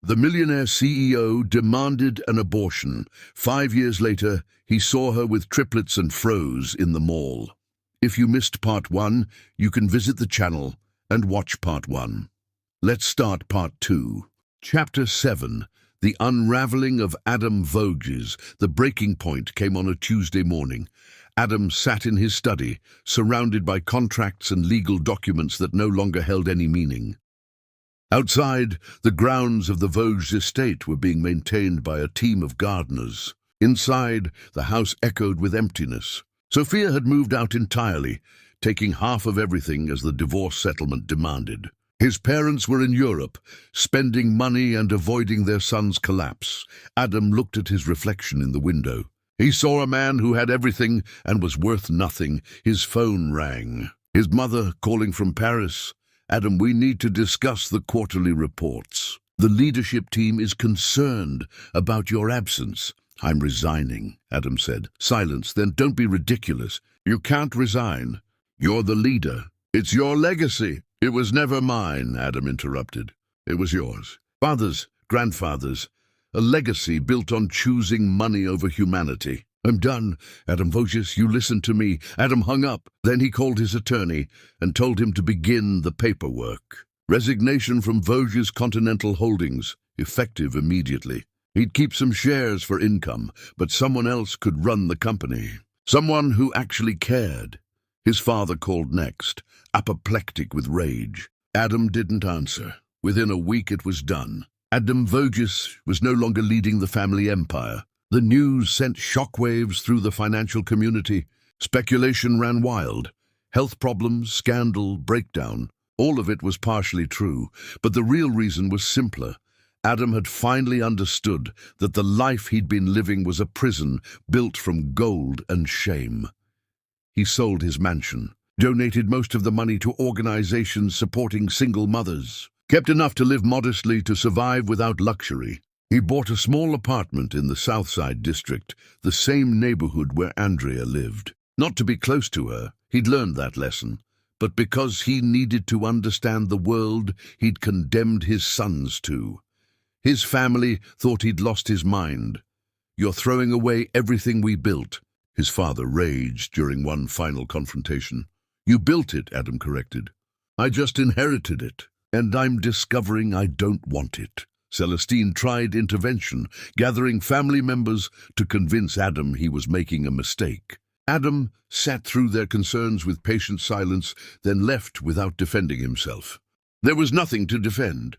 The millionaire CEO demanded an abortion. 5 years later, he saw her with triplets and froze in the mall. If you missed part 1, you can visit the channel and watch part 1. Let's start part 2. Chapter 7. The unraveling of Adam Voges. The breaking point came on a Tuesday morning. Adam sat in his study, surrounded by contracts and legal documents that no longer held any meaning. Outside, the grounds of the Voges estate were being maintained by a team of gardeners. Inside, the house echoed with emptiness. Sophia had moved out entirely, taking half of everything as the divorce settlement demanded. His parents were in Europe, spending money and avoiding their son's collapse. Adam looked at his reflection in the window. He saw a man who had everything and was worth nothing. His phone rang. His mother calling from Paris. "Adam, we need to discuss the quarterly reports. The leadership team is concerned about your absence." "I'm resigning," Adam said. "Silence, then don't be ridiculous. You can't resign. You're the leader. It's your legacy." "It was never mine," Adam interrupted. "It was yours. Father's, grandfather's. A legacy built on choosing money over humanity." "I'm done, Adam Voges, you listen to me." Adam hung up. Then he called his attorney and told him to begin the paperwork. Resignation from Voges Continental Holdings, effective immediately. He'd keep some shares for income, but someone else could run the company. Someone who actually cared. His father called next, apoplectic with rage. Adam didn't answer. Within a week it was done. Adam Voges was no longer leading the family empire. The news sent shockwaves through the financial community. Speculation ran wild. Health problems, scandal, breakdown. All of it was partially true, but the real reason was simpler. Adam had finally understood that the life he'd been living was a prison built from gold and shame. He sold his mansion, donated most of the money to organizations supporting single mothers, kept enough to live modestly to survive without luxury. He bought a small apartment in the Southside district, the same neighborhood where Andrea lived. Not to be close to her, he'd learned that lesson, but because he needed to understand the world he'd condemned his sons to. His family thought he'd lost his mind. "You're throwing away everything we built," his father raged during one final confrontation. "You built it," Adam corrected. "I just inherited it, and I'm discovering I don't want it." Celestine tried intervention, gathering family members to convince Adam he was making a mistake. Adam sat through their concerns with patient silence, then left without defending himself. There was nothing to defend.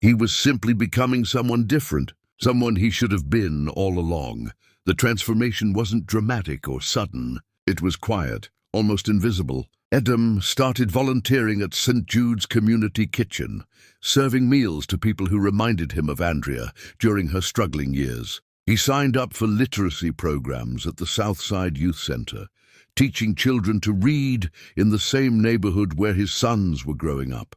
He was simply becoming someone different, someone he should have been all along. The transformation wasn't dramatic or sudden. It was quiet, almost invisible. Adam started volunteering at St. Jude's Community Kitchen, serving meals to people who reminded him of Andrea during her struggling years. He signed up for literacy programs at the Southside Youth Center, teaching children to read in the same neighborhood where his sons were growing up.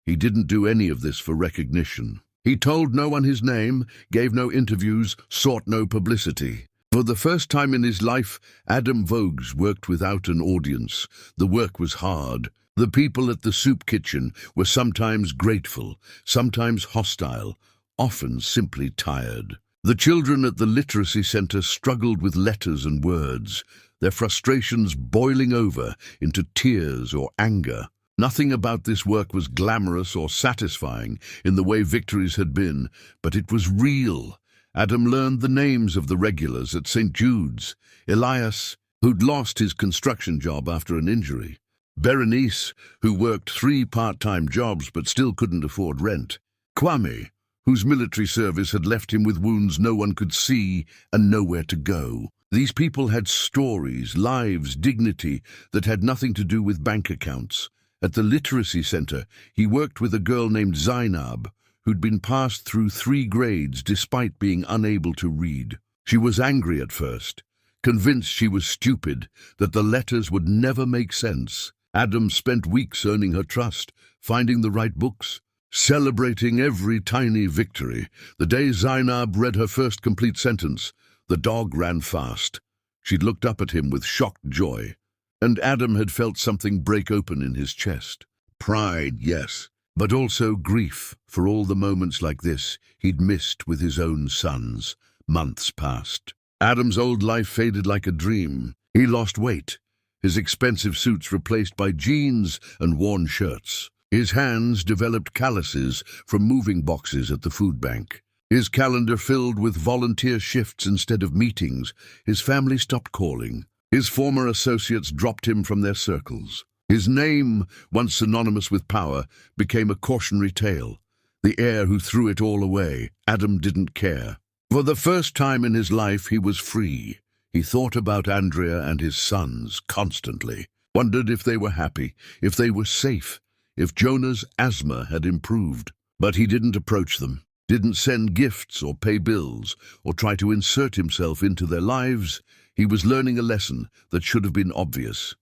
He didn't do any of this for recognition. He told no one his name, gave no interviews, sought no publicity. For the first time in his life, Adam Voges worked without an audience. The work was hard. The people at the soup kitchen were sometimes grateful, sometimes hostile, often simply tired. The children at the literacy center struggled with letters and words, their frustrations boiling over into tears or anger. Nothing about this work was glamorous or satisfying in the way victories had been, but it was real. Adam learned the names of the regulars at St. Jude's. Elias, who'd lost his construction job after an injury. Berenice, who worked 3 part-time jobs but still couldn't afford rent. Kwame, whose military service had left him with wounds no one could see and nowhere to go. These people had stories, lives, dignity that had nothing to do with bank accounts. At the literacy center, he worked with a girl named Zainab, who'd been passed through 3 grades despite being unable to read. She was angry at first, convinced she was stupid, that the letters would never make sense. Adam spent weeks earning her trust, finding the right books, celebrating every tiny victory. The day Zainab read her first complete sentence, the dog ran fast. She'd looked up at him with shocked joy, and Adam had felt something break open in his chest. Pride, yes, but also grief for all the moments like this he'd missed with his own sons. Months passed. Adam's old life faded like a dream. He lost weight, his expensive suits replaced by jeans and worn shirts. His hands developed calluses from moving boxes at the food bank. His calendar filled with volunteer shifts instead of meetings. His family stopped calling. His former associates dropped him from their circles. His name, once synonymous with power, became a cautionary tale. The heir who threw it all away. Adam didn't care. For the first time in his life, he was free. He thought about Andrea and his sons constantly, wondered if they were happy, if they were safe, if Jonah's asthma had improved. But he didn't approach them, didn't send gifts or pay bills, or try to insert himself into their lives. He was learning a lesson that should have been obvious.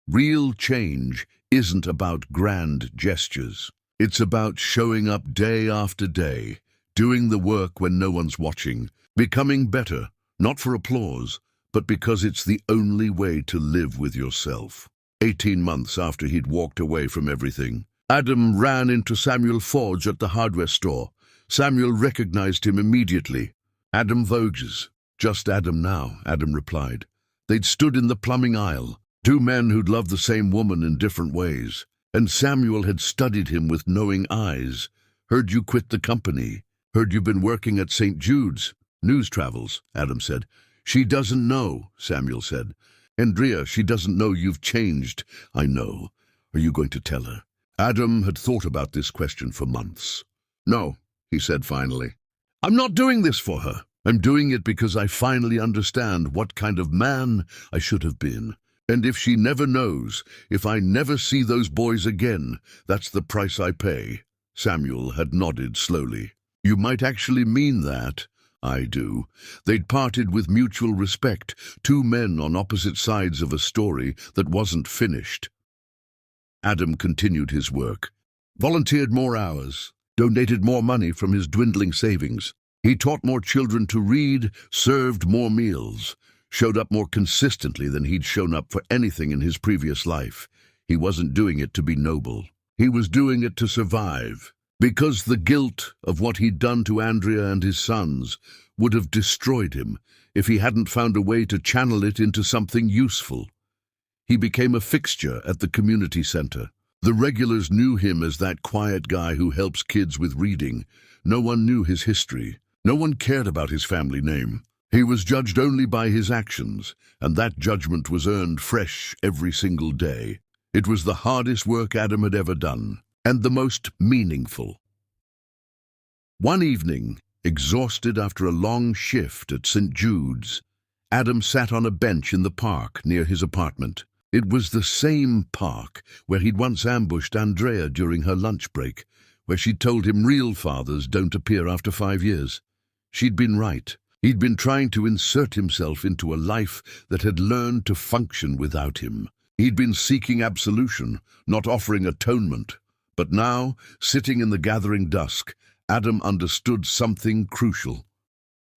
Real change isn't about grand gestures. It's about showing up day after day, doing the work when no one's watching, becoming better, not for applause, but because it's the only way to live with yourself. 18 months after he'd walked away from everything, Adam ran into Samuel Forge at the hardware store. Samuel recognized him immediately. "Adam Voges." "Just Adam now," Adam replied. They'd stood in the plumbing aisle, two men who'd loved the same woman in different ways. And Samuel had studied him with knowing eyes. "Heard you quit the company. Heard you've been working at St. Jude's." "News travels," Adam said. "She doesn't know," Samuel said. "Andrea, she doesn't know you've changed." "I know. Are you going to tell her?" Adam had thought about this question for months. "No," he said finally. "I'm not doing this for her. I'm doing it because I finally understand what kind of man I should have been. And if she never knows, if I never see those boys again, that's the price I pay." Samuel had nodded slowly. "You might actually mean that." "I do." They'd parted with mutual respect, two men on opposite sides of a story that wasn't finished. Adam continued his work, volunteered more hours, donated more money from his dwindling savings. He taught more children to read, served more meals, showed up more consistently than he'd shown up for anything in his previous life. He wasn't doing it to be noble. He was doing it to survive, because the guilt of what he'd done to Andrea and his sons would have destroyed him if he hadn't found a way to channel it into something useful. He became a fixture at the community center. The regulars knew him as that quiet guy who helps kids with reading. No one knew his history. No one cared about his family name. He was judged only by his actions, and that judgment was earned fresh every single day. It was the hardest work Adam had ever done, and the most meaningful. One evening, exhausted after a long shift at St. Jude's, Adam sat on a bench in the park near his apartment. It was the same park where he'd once ambushed Andrea during her lunch break, where she'd told him real fathers don't appear after 5 years. She'd been right. He'd been trying to insert himself into a life that had learned to function without him. He'd been seeking absolution, not offering atonement. But now, sitting in the gathering dusk, Adam understood something crucial.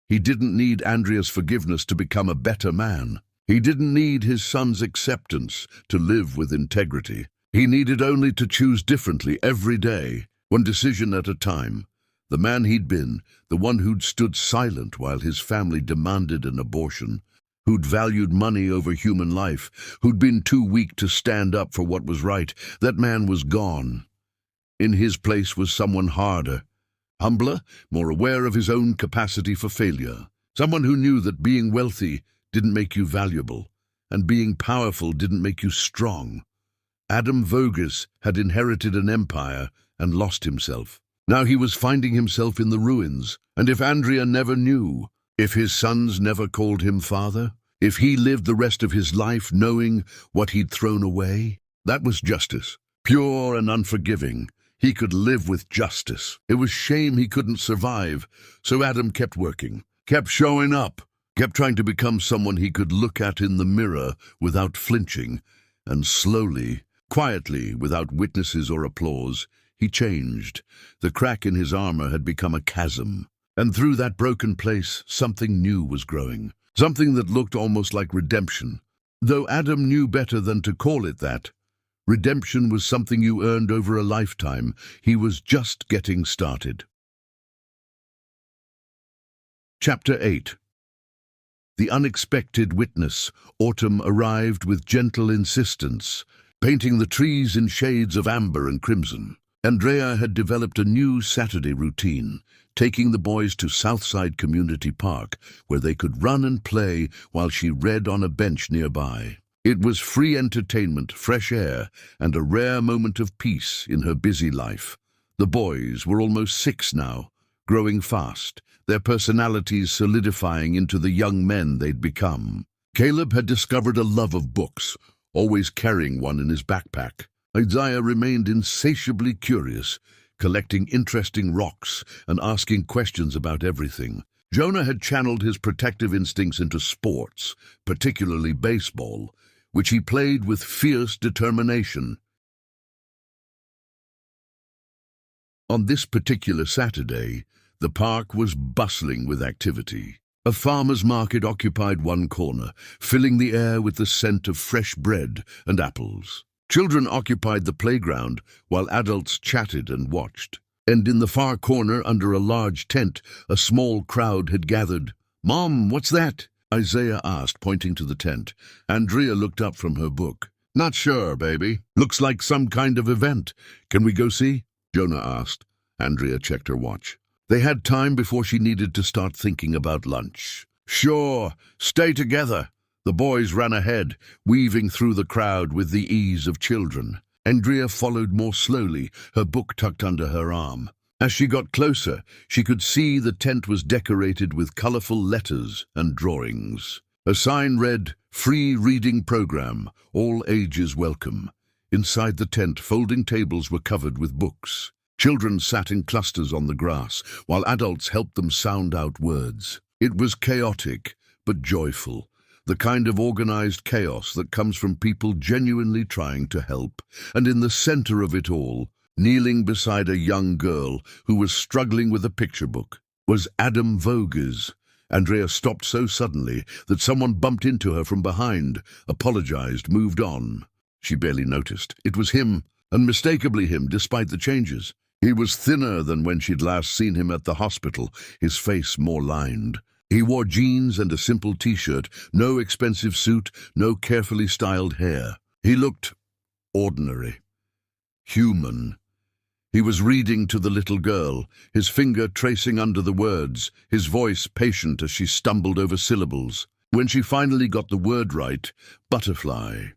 He didn't need Andrea's forgiveness to become a better man. He didn't need his son's acceptance to live with integrity. He needed only to choose differently every day, one decision at a time. The man he'd been, the one who'd stood silent while his family demanded an abortion, who'd valued money over human life, who'd been too weak to stand up for what was right, that man was gone. In his place was someone harder, humbler, more aware of his own capacity for failure. Someone who knew that being wealthy didn't make you valuable, and being powerful didn't make you strong. Adam Voges had inherited an empire and lost himself. Now he was finding himself in the ruins, and if Andrea never knew, if his sons never called him father, if he lived the rest of his life knowing what he'd thrown away, that was justice, pure and unforgiving. He could live with justice. It was shame he couldn't survive, so Adam kept working, kept showing up, kept trying to become someone he could look at in the mirror without flinching, and slowly, quietly, without witnesses or applause, he changed. The crack in his armor had become a chasm, and through that broken place, something new was growing, something that looked almost like redemption. Though Adam knew better than to call it that, Redemption was something you earned over a lifetime. He was just getting started. Chapter 8. The unexpected witness. Autumn arrived with gentle insistence, painting the trees in shades of amber and crimson. Andrea had developed a new Saturday routine, taking the boys to Southside Community Park, where they could run and play while she read on a bench nearby. It was free entertainment, fresh air, and a rare moment of peace in her busy life. The boys were almost 6 now, growing fast, their personalities solidifying into the young men they'd become. Caleb had discovered a love of books, always carrying one in his backpack. Isaiah remained insatiably curious, collecting interesting rocks and asking questions about everything. Jonah had channeled his protective instincts into sports, particularly baseball, which he played with fierce determination. On this particular Saturday, the park was bustling with activity. A farmer's market occupied one corner, filling the air with the scent of fresh bread and apples. Children occupied the playground, while adults chatted and watched. And in the far corner, under a large tent, a small crowd had gathered. "Mom, what's that?" Isaiah asked, pointing to the tent. Andrea looked up from her book. "Not sure, baby. Looks like some kind of event. Can we go see?" Jonah asked. Andrea checked her watch. They had time before she needed to start thinking about lunch. "Sure, stay together." The boys ran ahead, weaving through the crowd with the ease of children. Andrea followed more slowly, her book tucked under her arm. As she got closer, she could see the tent was decorated with colorful letters and drawings. A sign read, "Free Reading Program, all ages welcome." Inside the tent, folding tables were covered with books. Children sat in clusters on the grass, while adults helped them sound out words. It was chaotic, but joyful, the kind of organized chaos that comes from people genuinely trying to help. And in the center of it all, kneeling beside a young girl who was struggling with a picture book, was Adam Voges. Andrea stopped so suddenly that someone bumped into her from behind, apologized, moved on. She barely noticed. It was him, unmistakably him, despite the changes. He was thinner than when she'd last seen him at the hospital, his face more lined. He wore jeans and a simple t-shirt, no expensive suit, no carefully styled hair. He looked ordinary, human. He was reading to the little girl, his finger tracing under the words, his voice patient as she stumbled over syllables. When she finally got the word right, butterfly,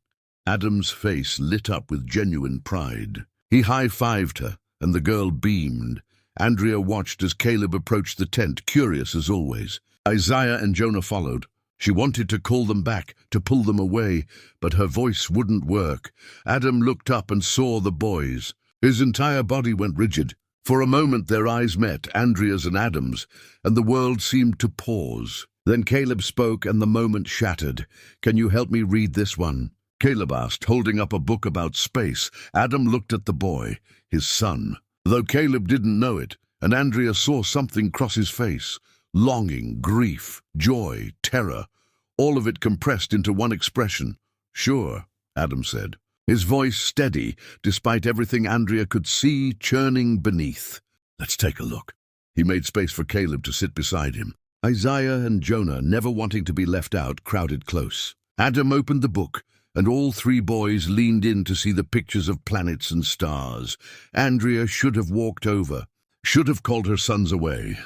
Adam's face lit up with genuine pride. He high-fived her, and the girl beamed. Andrea watched as Caleb approached the tent, curious as always. Isaiah and Jonah followed. She wanted to call them back, to pull them away, but her voice wouldn't work. Adam looked up and saw the boys. His entire body went rigid. For a moment their eyes met, Andrea's and Adam's, and the world seemed to pause. Then Caleb spoke and the moment shattered. "Can you help me read this one?" Caleb asked, holding up a book about space. Adam looked at the boy, his son. Though Caleb didn't know it, and Andrea saw something cross his face. Longing, grief, joy, terror, all of it compressed into one expression. "Sure," Adam said, his voice steady, despite everything Andrea could see churning beneath. "Let's take a look." He made space for Caleb to sit beside him. Isaiah and Jonah, never wanting to be left out, crowded close. Adam opened the book, and all 3 boys leaned in to see the pictures of planets and stars. Andrea should have walked over, should have called her sons away,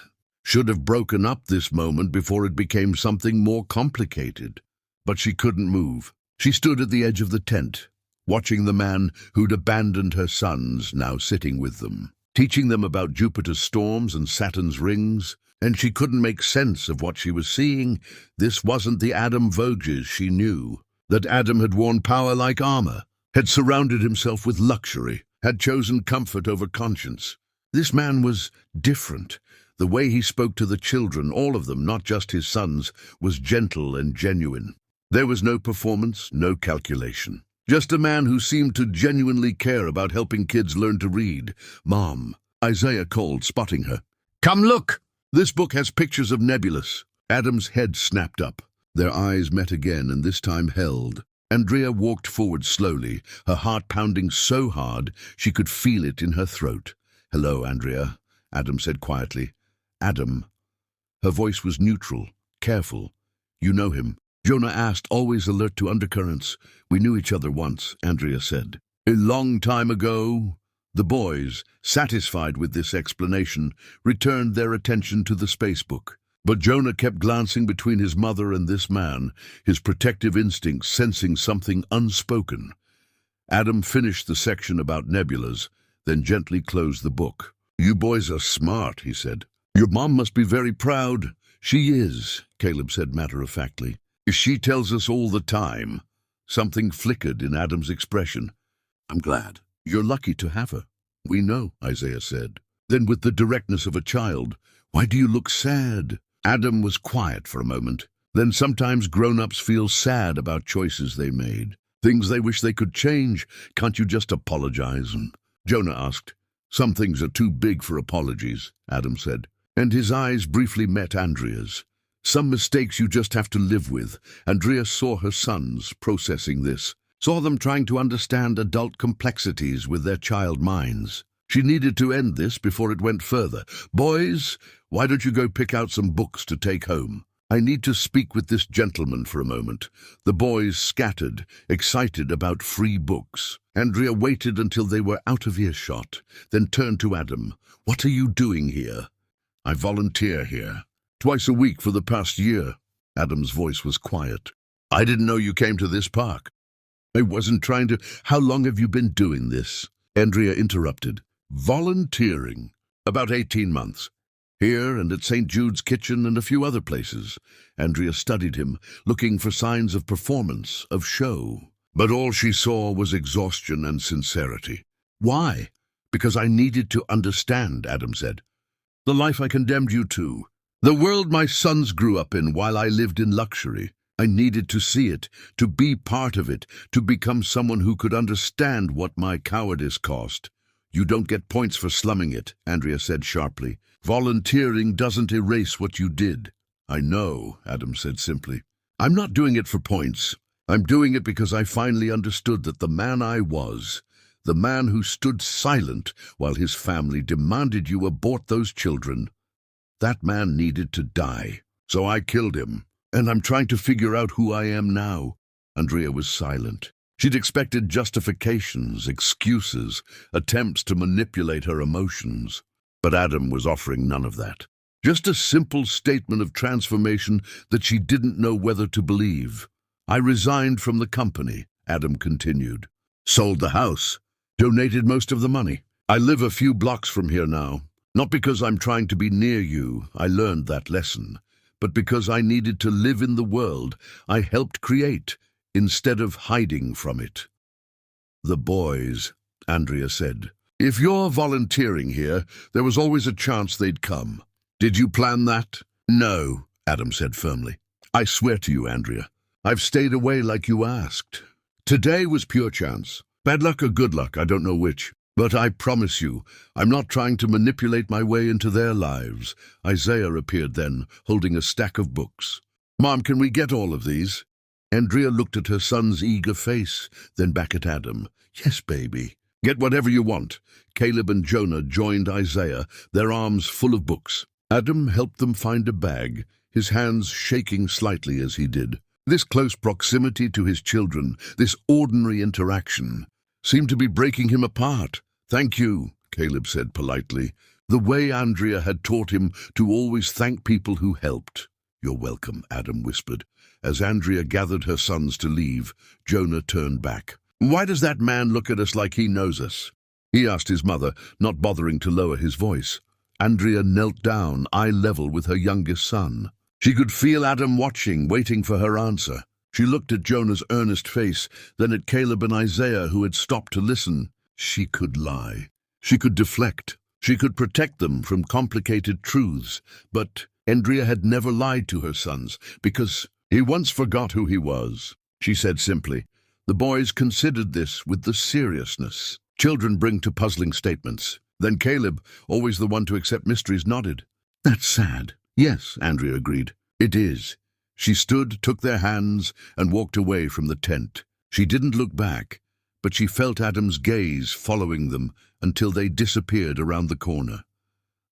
should have broken up this moment before it became something more complicated. But she couldn't move. She stood at the edge of the tent, watching the man who'd abandoned her sons now sitting with them, teaching them about Jupiter's storms and Saturn's rings, and she couldn't make sense of what she was seeing. This wasn't the Adam Voges she knew. That Adam had worn power like armor, had surrounded himself with luxury, had chosen comfort over conscience. This man was different. The way he spoke to the children, all of them, not just his sons, was gentle and genuine. There was no performance, no calculation. Just a man who seemed to genuinely care about helping kids learn to read. "Mom," Isaiah called, spotting her. "Come look! This book has pictures of nebulous." Adam's head snapped up. Their eyes met again, and this time held. Andrea walked forward slowly, her heart pounding so hard she could feel it in her throat. "Hello, Andrea," Adam said quietly. "Adam." Her voice was neutral, careful. "You know him?" Jonah asked, always alert to undercurrents. "We knew each other once," Andrea said. "A long time ago?" The boys, satisfied with this explanation, returned their attention to the spacebook. But Jonah kept glancing between his mother and this man, his protective instincts sensing something unspoken. Adam finished the section about nebulas, then gently closed the book. "You boys are smart," he said. "Your mom must be very proud." "She is," Caleb said matter-of-factly. "She tells us all the time." Something flickered in Adam's expression. "I'm glad. You're lucky to have her." "We know," Isaiah said. Then with the directness of a child, "Why do you look sad?" Adam was quiet for a moment. "Then sometimes grown-ups feel sad about choices they made. Things they wish they could change. Can't you just apologize?" Jonah asked. "Some things are too big for apologies," Adam said. And his eyes briefly met Andrea's. "Some mistakes you just have to live with." Andrea saw her sons processing this, saw them trying to understand adult complexities with their child minds. She needed to end this before it went further. "Boys, why don't you go pick out some books to take home? I need to speak with this gentleman for a moment." The boys scattered, excited about free books. Andrea waited until they were out of earshot, then turned to Adam. "What are you doing here?" "I volunteer here. Twice a week for the past year." Adam's voice was quiet. "I didn't know you came to this park." "I wasn't trying to—" "How long have you been doing this?" Andrea interrupted. "Volunteering. About 18 months. Here and at St. Jude's Kitchen and a few other places." Andrea studied him, looking for signs of performance, of show. But all she saw was exhaustion and sincerity. "Why?" "Because I needed to understand," Adam said. "The life I condemned you to. The world my sons grew up in while I lived in luxury. I needed to see it, to be part of it, to become someone who could understand what my cowardice cost." "You don't get points for slumming it," Andrea said sharply. "Volunteering doesn't erase what you did." "I know," Adam said simply. "I'm not doing it for points. I'm doing it because I finally understood that the man I was, the man who stood silent while his family demanded you abort those children, that man needed to die. So I killed him, and I'm trying to figure out who I am now." Andrea was silent. She'd expected justifications, excuses, attempts to manipulate her emotions. But Adam was offering none of that. Just a simple statement of transformation that she didn't know whether to believe. "I resigned from the company," Adam continued. "Sold the house. Donated most of the money. I live a few blocks from here now. Not because I'm trying to be near you, I learned that lesson, but because I needed to live in the world I helped create, instead of hiding from it." "The boys," Andrea said. "If you're volunteering here, there was always a chance they'd come. Did you plan that?" "No," Adam said firmly. "I swear to you, Andrea, I've stayed away like you asked. Today was pure chance. Bad luck or good luck, I don't know which. But I promise you, I'm not trying to manipulate my way into their lives." Isaiah appeared then, holding a stack of books. "Mom, can we get all of these?" Andrea looked at her son's eager face, then back at Adam. "Yes, baby. Get whatever you want." Caleb and Jonah joined Isaiah, their arms full of books. Adam helped them find a bag, his hands shaking slightly as he did. This close proximity to his children, this ordinary interaction, seemed to be breaking him apart. "Thank you," Caleb said politely, the way Andrea had taught him to always thank people who helped. "You're welcome," Adam whispered. As Andrea gathered her sons to leave, Jonah turned back. "Why does that man look at us like he knows us?" he asked his mother, not bothering to lower his voice. Andrea knelt down, eye level with her youngest son. She could feel Adam watching, waiting for her answer. She looked at Jonah's earnest face, then at Caleb and Isaiah, who had stopped to listen. She could lie. She could deflect. She could protect them from complicated truths. But Andrea had never lied to her sons, because he once forgot who he was. She said simply. The boys considered this with the seriousness children bring to puzzling statements. Then Caleb, always the one to accept mysteries, nodded. "That's sad." "Yes," Andrea agreed. "It is." She stood, took their hands, and walked away from the tent. She didn't look back, but she felt Adam's gaze following them until they disappeared around the corner.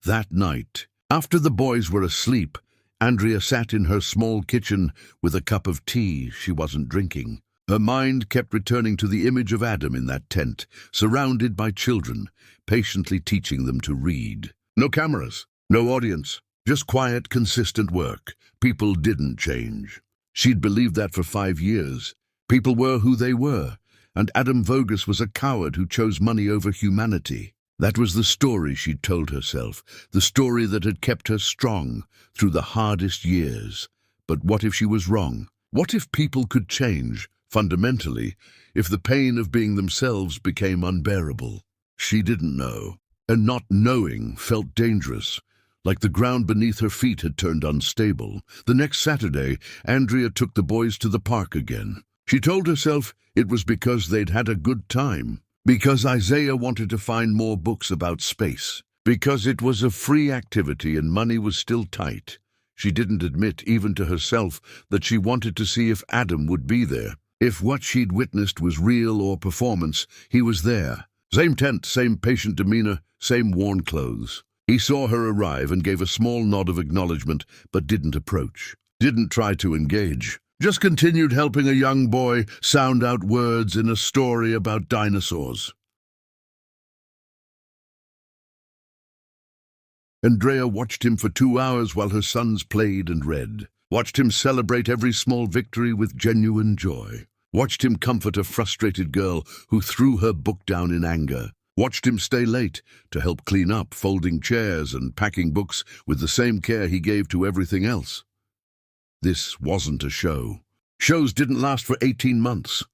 That night, after the boys were asleep, Andrea sat in her small kitchen with a cup of tea she wasn't drinking. Her mind kept returning to the image of Adam in that tent, surrounded by children, patiently teaching them to read. No cameras, no audience, just quiet, consistent work. People didn't change. She'd believed that for 5 years. People were who they were, and Adam Vogus was a coward who chose money over humanity. That was the story she'd told herself, the story that had kept her strong through the hardest years. But what if she was wrong? What if people could change, fundamentally, if the pain of being themselves became unbearable? She didn't know, and not knowing felt dangerous, like the ground beneath her feet had turned unstable. The next Saturday, Andrea took the boys to the park again. She told herself it was because they'd had a good time, because Isaiah wanted to find more books about space, because it was a free activity and money was still tight. She didn't admit, even to herself, that she wanted to see if Adam would be there. If what she'd witnessed was real or performance, he was there. Same tent, same patient demeanor, same worn clothes. He saw her arrive and gave a small nod of acknowledgement, but didn't approach. Didn't try to engage. Just continued helping a young boy sound out words in a story about dinosaurs. Andrea watched him for 2 hours while her sons played and read. Watched him celebrate every small victory with genuine joy. Watched him comfort a frustrated girl who threw her book down in anger. Watched him stay late to help clean up, folding chairs and packing books with the same care he gave to everything else. This wasn't a show. Shows didn't last for 18 months.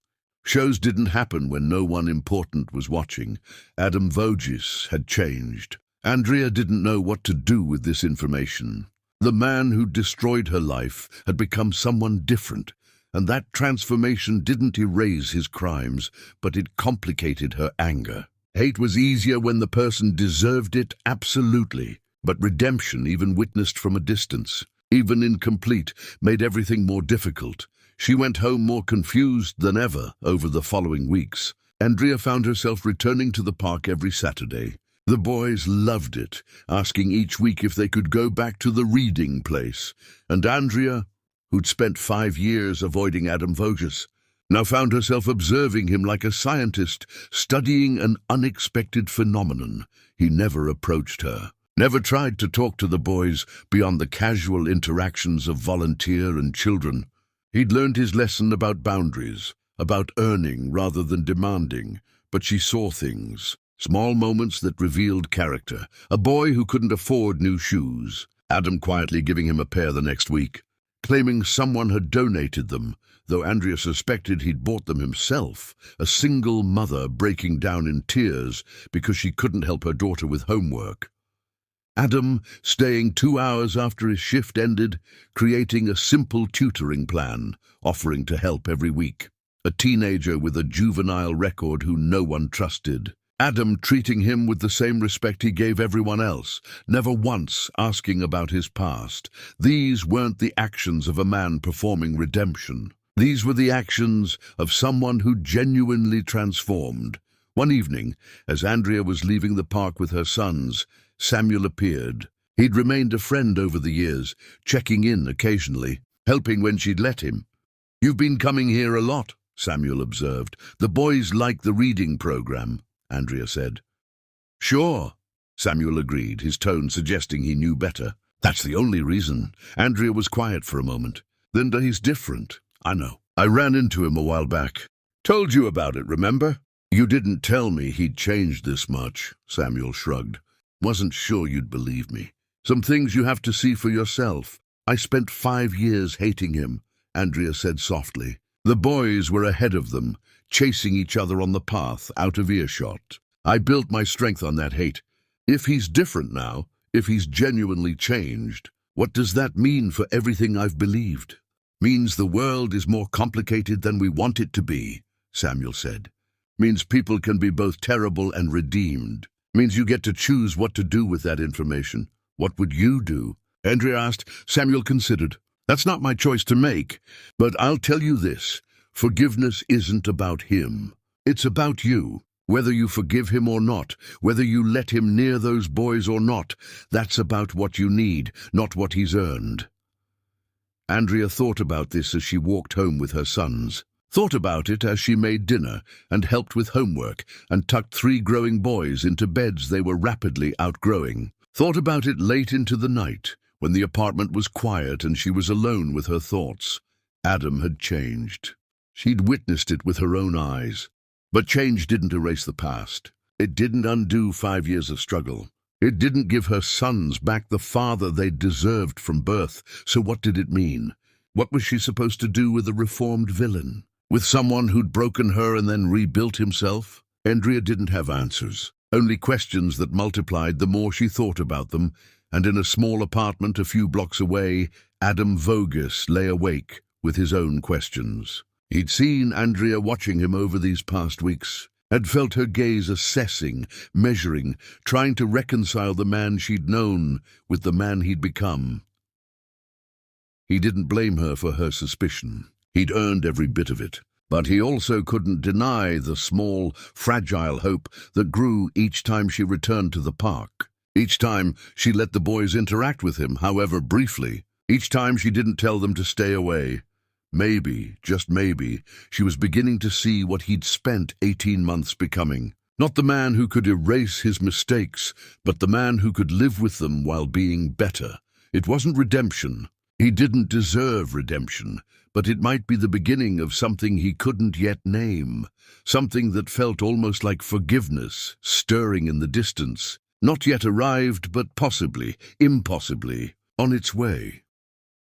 Shows didn't happen when no one important was watching. Adam Vogus had changed. Andrea didn't know what to do with this information. The man who destroyed her life had become someone different, and that transformation didn't erase his crimes, but it complicated her anger. Hate was easier when the person deserved it, absolutely, but redemption, even witnessed from a distance, even incomplete, made everything more difficult. She went home more confused than ever over the following weeks. Andrea found herself returning to the park every Saturday. The boys loved it, asking each week if they could go back to the reading place. And Andrea, who'd spent 5 years avoiding Adam Vogus, now found herself observing him like a scientist, studying an unexpected phenomenon. He never approached her, never tried to talk to the boys beyond the casual interactions of volunteer and children. He'd learned his lesson about boundaries, about earning rather than demanding, but she saw things. Small moments that revealed character. A boy who couldn't afford new shoes. Adam quietly giving him a pair the next week, claiming someone had donated them, though Andrea suspected he'd bought them himself. A single mother breaking down in tears because she couldn't help her daughter with homework. Adam staying 2 hours after his shift ended, creating a simple tutoring plan, offering to help every week. A teenager with a juvenile record who no one trusted. Adam treating him with the same respect he gave everyone else, never once asking about his past. These weren't the actions of a man performing redemption. These were the actions of someone who genuinely transformed. One evening, as Andrea was leaving the park with her sons, Samuel appeared. He'd remained a friend over the years, checking in occasionally, helping when she'd let him. "You've been coming here a lot," Samuel observed. "The boys like the reading program," Andrea said. "Sure," Samuel agreed, his tone suggesting he knew better. "That's the only reason." Andrea was quiet for a moment. "Then he's different." "I know. I ran into him a while back. Told you about it, remember?" "You didn't tell me he'd changed this much," Samuel shrugged. "Wasn't sure you'd believe me. Some things you have to see for yourself. I spent 5 years hating him," Andrea said softly. The boys were ahead of them, chasing each other on the path, out of earshot. "I built my strength on that hate. If he's different now, if he's genuinely changed, what does that mean for everything I've believed?" "Means the world is more complicated than we want it to be," Samuel said. "Means people can be both terrible and redeemed. Means you get to choose what to do with that information. What would you do?" Andrea asked. Samuel considered. "That's not my choice to make, but I'll tell you this. Forgiveness isn't about him. It's about you. Whether you forgive him or not, whether you let him near those boys or not, that's about what you need, not what he's earned. Andrea thought about this as she walked home with her sons. Thought about it as she made dinner and helped with homework and tucked 3 growing boys into beds they were rapidly outgrowing. Thought about it late into the night, when the apartment was quiet and she was alone with her thoughts. Adam had changed. She'd witnessed it with her own eyes. But change didn't erase the past. It didn't undo 5 years of struggle. It didn't give her sons back the father they'd deserved from birth. So what did it mean? What was she supposed to do with a reformed villain? With someone who'd broken her and then rebuilt himself? Andrea didn't have answers, only questions that multiplied the more she thought about them, and in a small apartment a few blocks away, Adam Vogus lay awake with his own questions. He'd seen Andrea watching him over these past weeks, had felt her gaze assessing, measuring, trying to reconcile the man she'd known with the man he'd become. He didn't blame her for her suspicion. He'd earned every bit of it. But he also couldn't deny the small, fragile hope that grew each time she returned to the park. Each time she let the boys interact with him, however briefly. Each time she didn't tell them to stay away. Maybe, just maybe, she was beginning to see what he'd spent 18 months becoming. Not the man who could erase his mistakes, but the man who could live with them while being better. It wasn't redemption. He didn't deserve redemption, but it might be the beginning of something he couldn't yet name. Something that felt almost like forgiveness, stirring in the distance. Not yet arrived, but possibly, impossibly, on its way.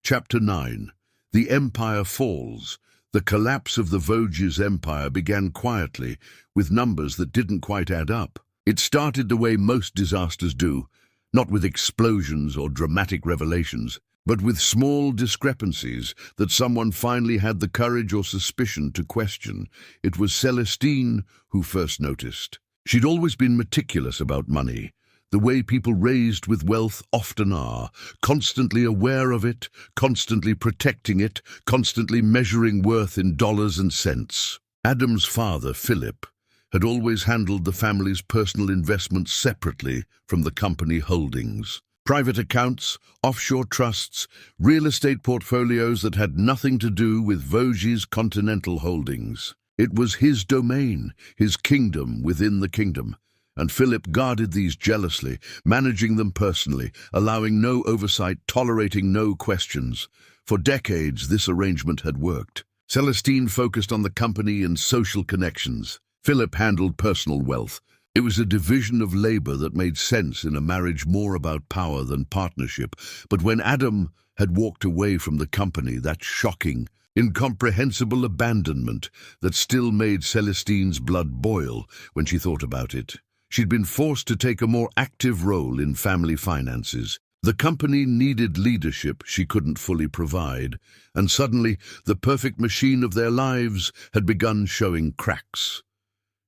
Chapter 9. The Empire Falls. The collapse of the Voges Empire began quietly, with numbers that didn't quite add up. It started the way most disasters do, not with explosions or dramatic revelations, but with small discrepancies that someone finally had the courage or suspicion to question. It was Celestine who first noticed. She'd always been meticulous about money, the way people raised with wealth often are, constantly aware of it, constantly protecting it, constantly measuring worth in dollars and cents. Adam's father, Philip, had always handled the family's personal investments separately from the company holdings. Private accounts, offshore trusts, real estate portfolios that had nothing to do with Voges' continental holdings. It was his domain, his kingdom within the kingdom. And Philip guarded these jealously, managing them personally, allowing no oversight, tolerating no questions. For decades, this arrangement had worked. Celestine focused on the company and social connections. Philip handled personal wealth. It was a division of labor that made sense in a marriage more about power than partnership. But when Adam had walked away from the company, that shocking, incomprehensible abandonment that still made Celestine's blood boil when she thought about it. She'd been forced to take a more active role in family finances. The company needed leadership she couldn't fully provide, and suddenly the perfect machine of their lives had begun showing cracks.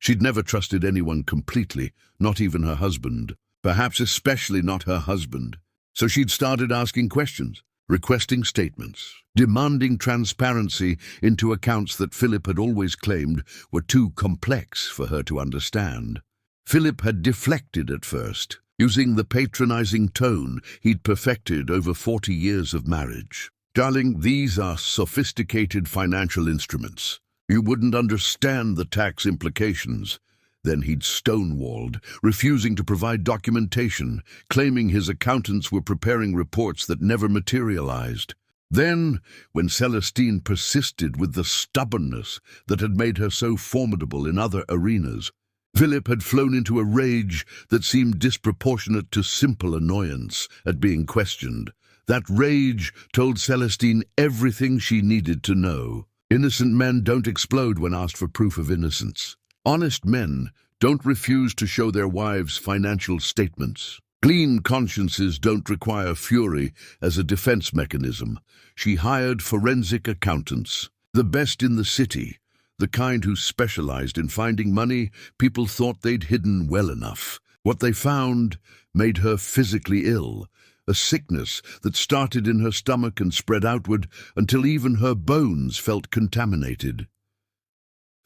She'd never trusted anyone completely, not even her husband, perhaps especially not her husband. So she'd started asking questions, requesting statements, demanding transparency into accounts that Philip had always claimed were too complex for her to understand. Philip had deflected at first, using the patronizing tone he'd perfected over 40 years of marriage. "Darling, these are sophisticated financial instruments. You wouldn't understand the tax implications." Then he'd stonewalled, refusing to provide documentation, claiming his accountants were preparing reports that never materialized. Then, when Celestine persisted with the stubbornness that had made her so formidable in other arenas, Philip had flown into a rage that seemed disproportionate to simple annoyance at being questioned. That rage told Celestine everything she needed to know. Innocent men don't explode when asked for proof of innocence. Honest men don't refuse to show their wives financial statements. Clean consciences don't require fury as a defense mechanism. She hired forensic accountants, the best in the city, the kind who specialized in finding money people thought they'd hidden well enough. What they found made her physically ill, a sickness that started in her stomach and spread outward until even her bones felt contaminated.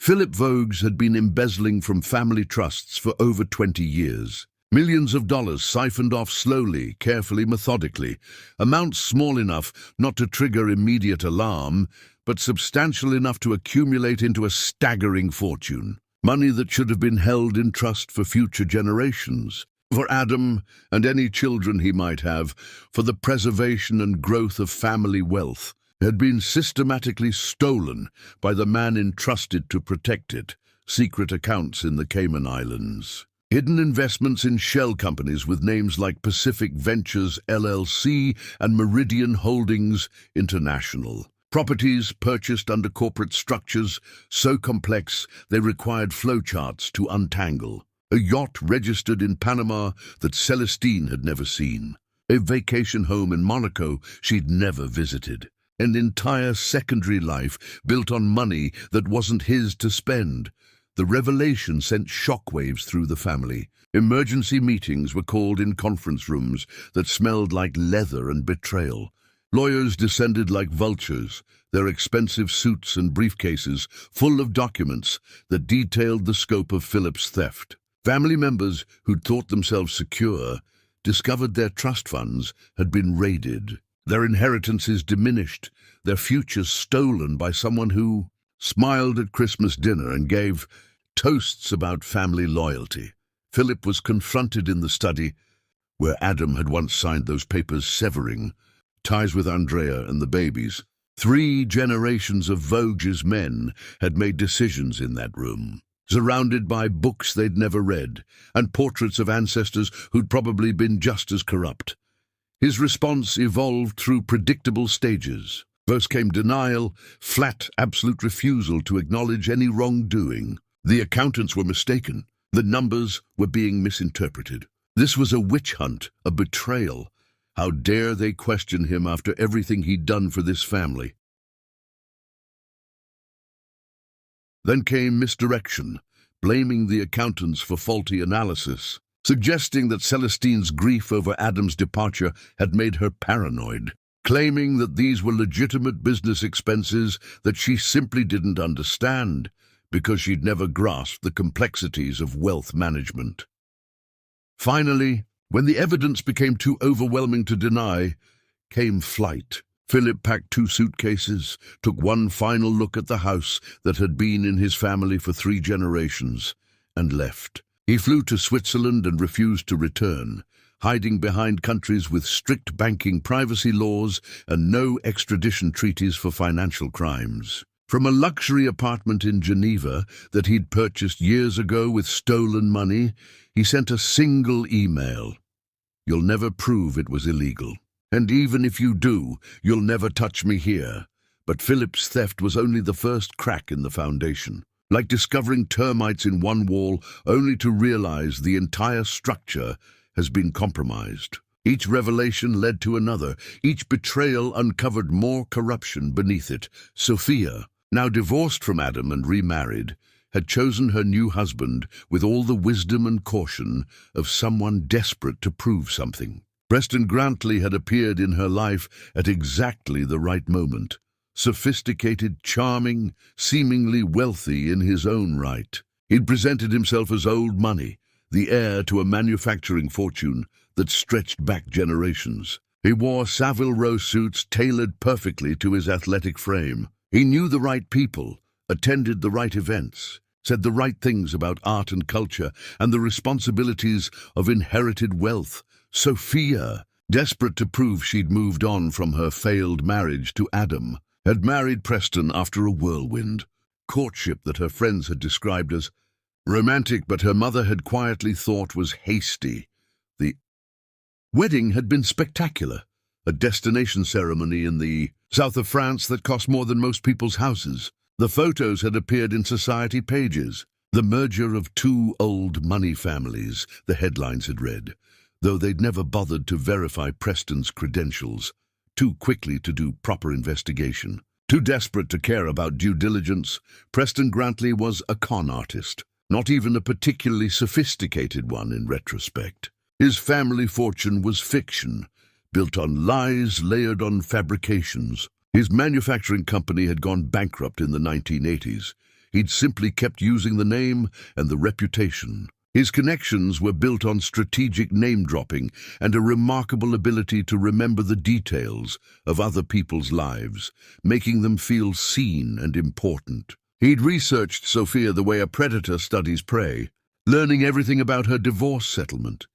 Philip Voges had been embezzling from family trusts for over 20 years. Millions of dollars siphoned off slowly, carefully, methodically, amounts small enough not to trigger immediate alarm, but substantial enough to accumulate into a staggering fortune. Money that should have been held in trust for future generations, for Adam and any children he might have, for the preservation and growth of family wealth, had been systematically stolen by the man entrusted to protect it. Secret accounts in the Cayman Islands. Hidden investments in shell companies with names like Pacific Ventures LLC and Meridian Holdings International. Properties purchased under corporate structures so complex they required flowcharts to untangle. A yacht registered in Panama that Celestine had never seen. A vacation home in Monaco she'd never visited. An entire secondary life built on money that wasn't his to spend. The revelation sent shockwaves through the family. Emergency meetings were called in conference rooms that smelled like leather and betrayal. Lawyers descended like vultures, their expensive suits and briefcases full of documents that detailed the scope of Philip's theft. Family members who'd thought themselves secure discovered their trust funds had been raided, their inheritances diminished, their futures stolen by someone who smiled at Christmas dinner and gave toasts about family loyalty. Philip was confronted in the study where Adam had once signed those papers severing ties with Andrea and the babies. 3 generations of Voges' men had made decisions in that room, surrounded by books they'd never read and portraits of ancestors who'd probably been just as corrupt. His response evolved through predictable stages. First came denial, flat, absolute refusal to acknowledge any wrongdoing. The accountants were mistaken. The numbers were being misinterpreted. This was a witch hunt, a betrayal. How dare they question him after everything he'd done for this family? Then came misdirection, blaming the accountants for faulty analysis, suggesting that Celestine's grief over Adam's departure had made her paranoid, claiming that these were legitimate business expenses that she simply didn't understand because she'd never grasped the complexities of wealth management. Finally, when the evidence became too overwhelming to deny, came flight. Philip packed 2 suitcases, took one final look at the house that had been in his family for 3 generations, and left. He flew to Switzerland and refused to return, hiding behind countries with strict banking privacy laws and no extradition treaties for financial crimes. From a luxury apartment in Geneva that he'd purchased years ago with stolen money, he sent a single email. "You'll never prove it was illegal. And even if you do, you'll never touch me here." But Philip's theft was only the first crack in the foundation. Like discovering termites in one wall, only to realize the entire structure has been compromised. Each revelation led to another. Each betrayal uncovered more corruption beneath it. Sophia, now divorced from Adam and remarried, had chosen her new husband with all the wisdom and caution of someone desperate to prove something. Preston Grantley had appeared in her life at exactly the right moment. Sophisticated, charming, seemingly wealthy in his own right. He'd presented himself as old money, the heir to a manufacturing fortune that stretched back generations. He wore Savile Row suits tailored perfectly to his athletic frame. He knew the right people, attended the right events, said the right things about art and culture and the responsibilities of inherited wealth. Sophia, desperate to prove she'd moved on from her failed marriage to Adam, had married Preston after a whirlwind. Courtship that her friends had described as romantic, but her mother had quietly thought was hasty. The wedding had been spectacular, a destination ceremony in the south of France that cost more than most people's houses. The photos had appeared in society pages. The merger of 2 old money families, the headlines had read, though they'd never bothered to verify Preston's credentials, too quickly to do proper investigation. Too desperate to care about due diligence, Preston Grantley was a con artist, not even a particularly sophisticated one in retrospect. His family fortune was fiction, built on lies layered on fabrications. His manufacturing company had gone bankrupt in the 1980s. He'd simply kept using the name and the reputation. His connections were built on strategic name-dropping and a remarkable ability to remember the details of other people's lives, making them feel seen and important. He'd researched Sophia the way a predator studies prey, learning everything about her divorce settlement,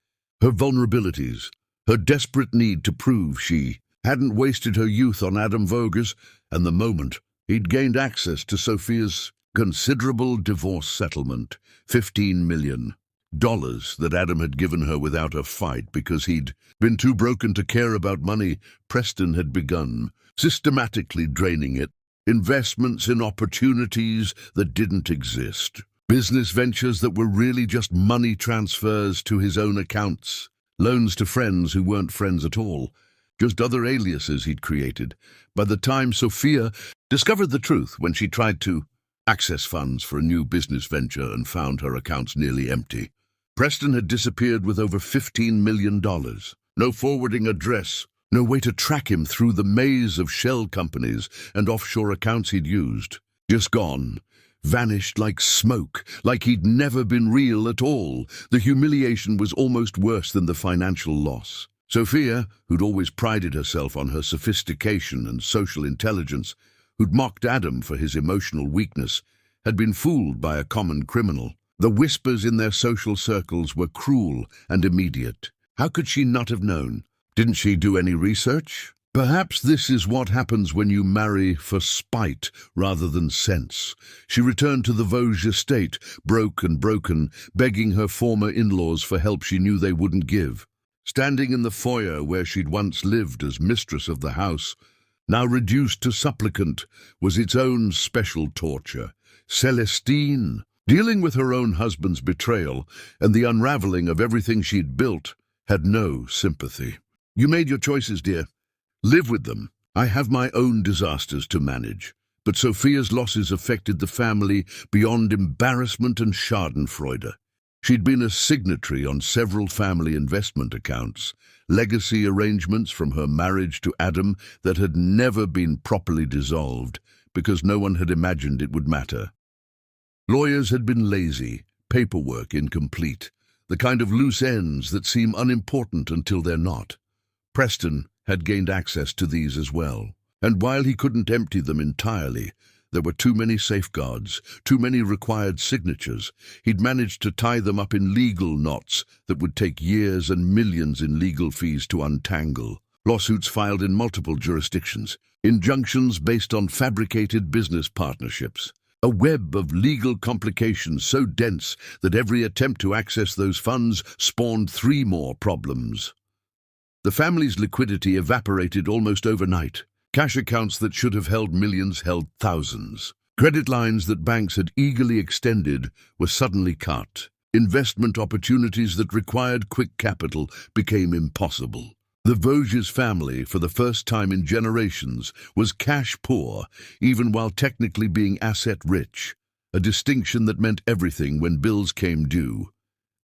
her vulnerabilities, her desperate need to prove she hadn't wasted her youth on Adam Vogers, and the moment he'd gained access to Sophia's considerable divorce settlement, $15 million that Adam had given her without a fight because he'd been too broken to care about money, Preston had begun systematically draining it. Investments in opportunities that didn't exist. Business ventures that were really just money transfers to his own accounts. Loans to friends who weren't friends at all. Just other aliases he'd created. By the time Sophia discovered the truth when she tried to access funds for a new business venture and found her accounts nearly empty, Preston had disappeared with over $15 million. No forwarding address, no way to track him through the maze of shell companies and offshore accounts he'd used. Just gone. Vanished like smoke, like he'd never been real at all. The humiliation was almost worse than the financial loss. Sophia, who'd always prided herself on her sophistication and social intelligence, who'd mocked Adam for his emotional weakness, had been fooled by a common criminal. The whispers in their social circles were cruel and immediate. How could she not have known? Didn't she do any research? Perhaps this is what happens when you marry for spite rather than sense. She returned to the Vosges estate, broke and broken, begging her former in-laws for help she knew they wouldn't give. Standing in the foyer where she'd once lived as mistress of the house, now reduced to supplicant, was its own special torture. Celestine, dealing with her own husband's betrayal and the unraveling of everything she'd built, had no sympathy. You made your choices, dear. Live with them. I have my own disasters to manage. But Sophia's losses affected the family beyond embarrassment and schadenfreude. She'd been a signatory on several family investment accounts, legacy arrangements from her marriage to Adam that had never been properly dissolved because no one had imagined it would matter. Lawyers had been lazy, paperwork incomplete, the kind of loose ends that seem unimportant until they're not. Preston had gained access to these as well, and while he couldn't empty them entirely, there were too many safeguards, too many required signatures. He'd managed to tie them up in legal knots that would take years and millions in legal fees to untangle. Lawsuits filed in multiple jurisdictions, injunctions based on fabricated business partnerships. A web of legal complications so dense that every attempt to access those funds spawned 3 more problems. The family's liquidity evaporated almost overnight. Cash accounts that should have held millions held thousands. Credit lines that banks had eagerly extended were suddenly cut. Investment opportunities that required quick capital became impossible. The Vosges family, for the first time in generations, was cash poor, even while technically being asset rich, a distinction that meant everything when bills came due.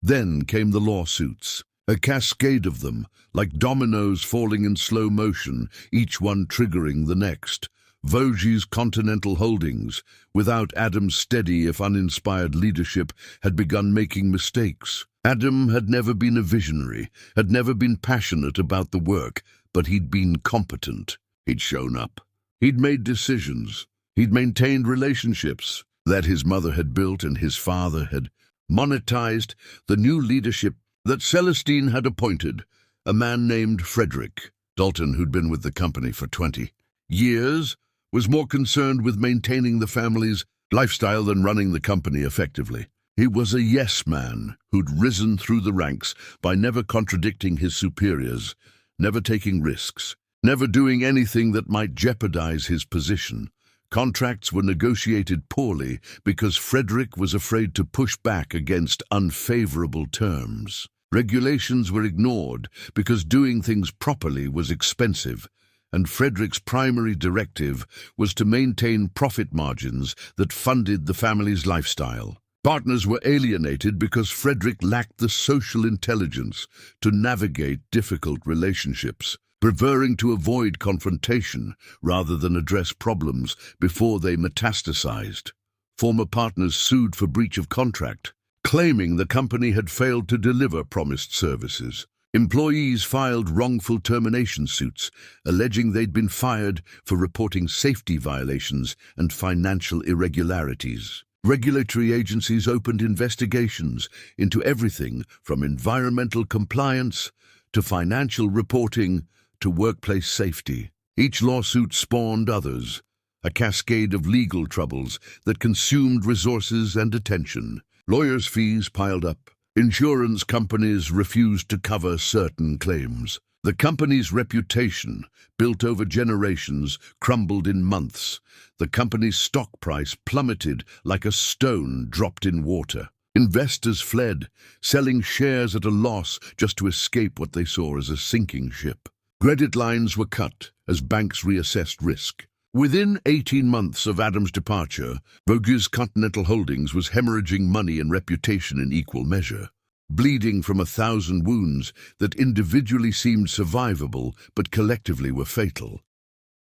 Then came the lawsuits. A cascade of them, like dominoes falling in slow motion, each one triggering the next. Vosges Continental Holdings, without Adam's steady if uninspired leadership, had begun making mistakes. Adam had never been a visionary, had never been passionate about the work, but he'd been competent. He'd shown up. He'd made decisions. He'd maintained relationships that his mother had built and his father had monetized. The new leadership that Celestine had appointed, a man named Frederick Dalton, who'd been with the company for 20 years, was more concerned with maintaining the family's lifestyle than running the company effectively. He was a yes man who'd risen through the ranks by never contradicting his superiors, never taking risks, never doing anything that might jeopardize his position. Contracts were negotiated poorly because Frederick was afraid to push back against unfavorable terms. Regulations were ignored because doing things properly was expensive, and Frederick's primary directive was to maintain profit margins that funded the family's lifestyle. Partners were alienated because Frederick lacked the social intelligence to navigate difficult relationships, preferring to avoid confrontation rather than address problems before they metastasized. Former partners sued for breach of contract, claiming the company had failed to deliver promised services. Employees filed wrongful termination suits, alleging they'd been fired for reporting safety violations and financial irregularities. Regulatory agencies opened investigations into everything from environmental compliance to financial reporting to workplace safety. Each lawsuit spawned others, a cascade of legal troubles that consumed resources and attention. Lawyers' fees piled up. Insurance companies refused to cover certain claims. The company's reputation, built over generations, crumbled in months. The company's stock price plummeted like a stone dropped in water. Investors fled, selling shares at a loss just to escape what they saw as a sinking ship. Credit lines were cut as banks reassessed risk. Within 18 months of Adam's departure, Vogue's Continental Holdings was hemorrhaging money and reputation in equal measure, bleeding from 1,000 wounds that individually seemed survivable but collectively were fatal.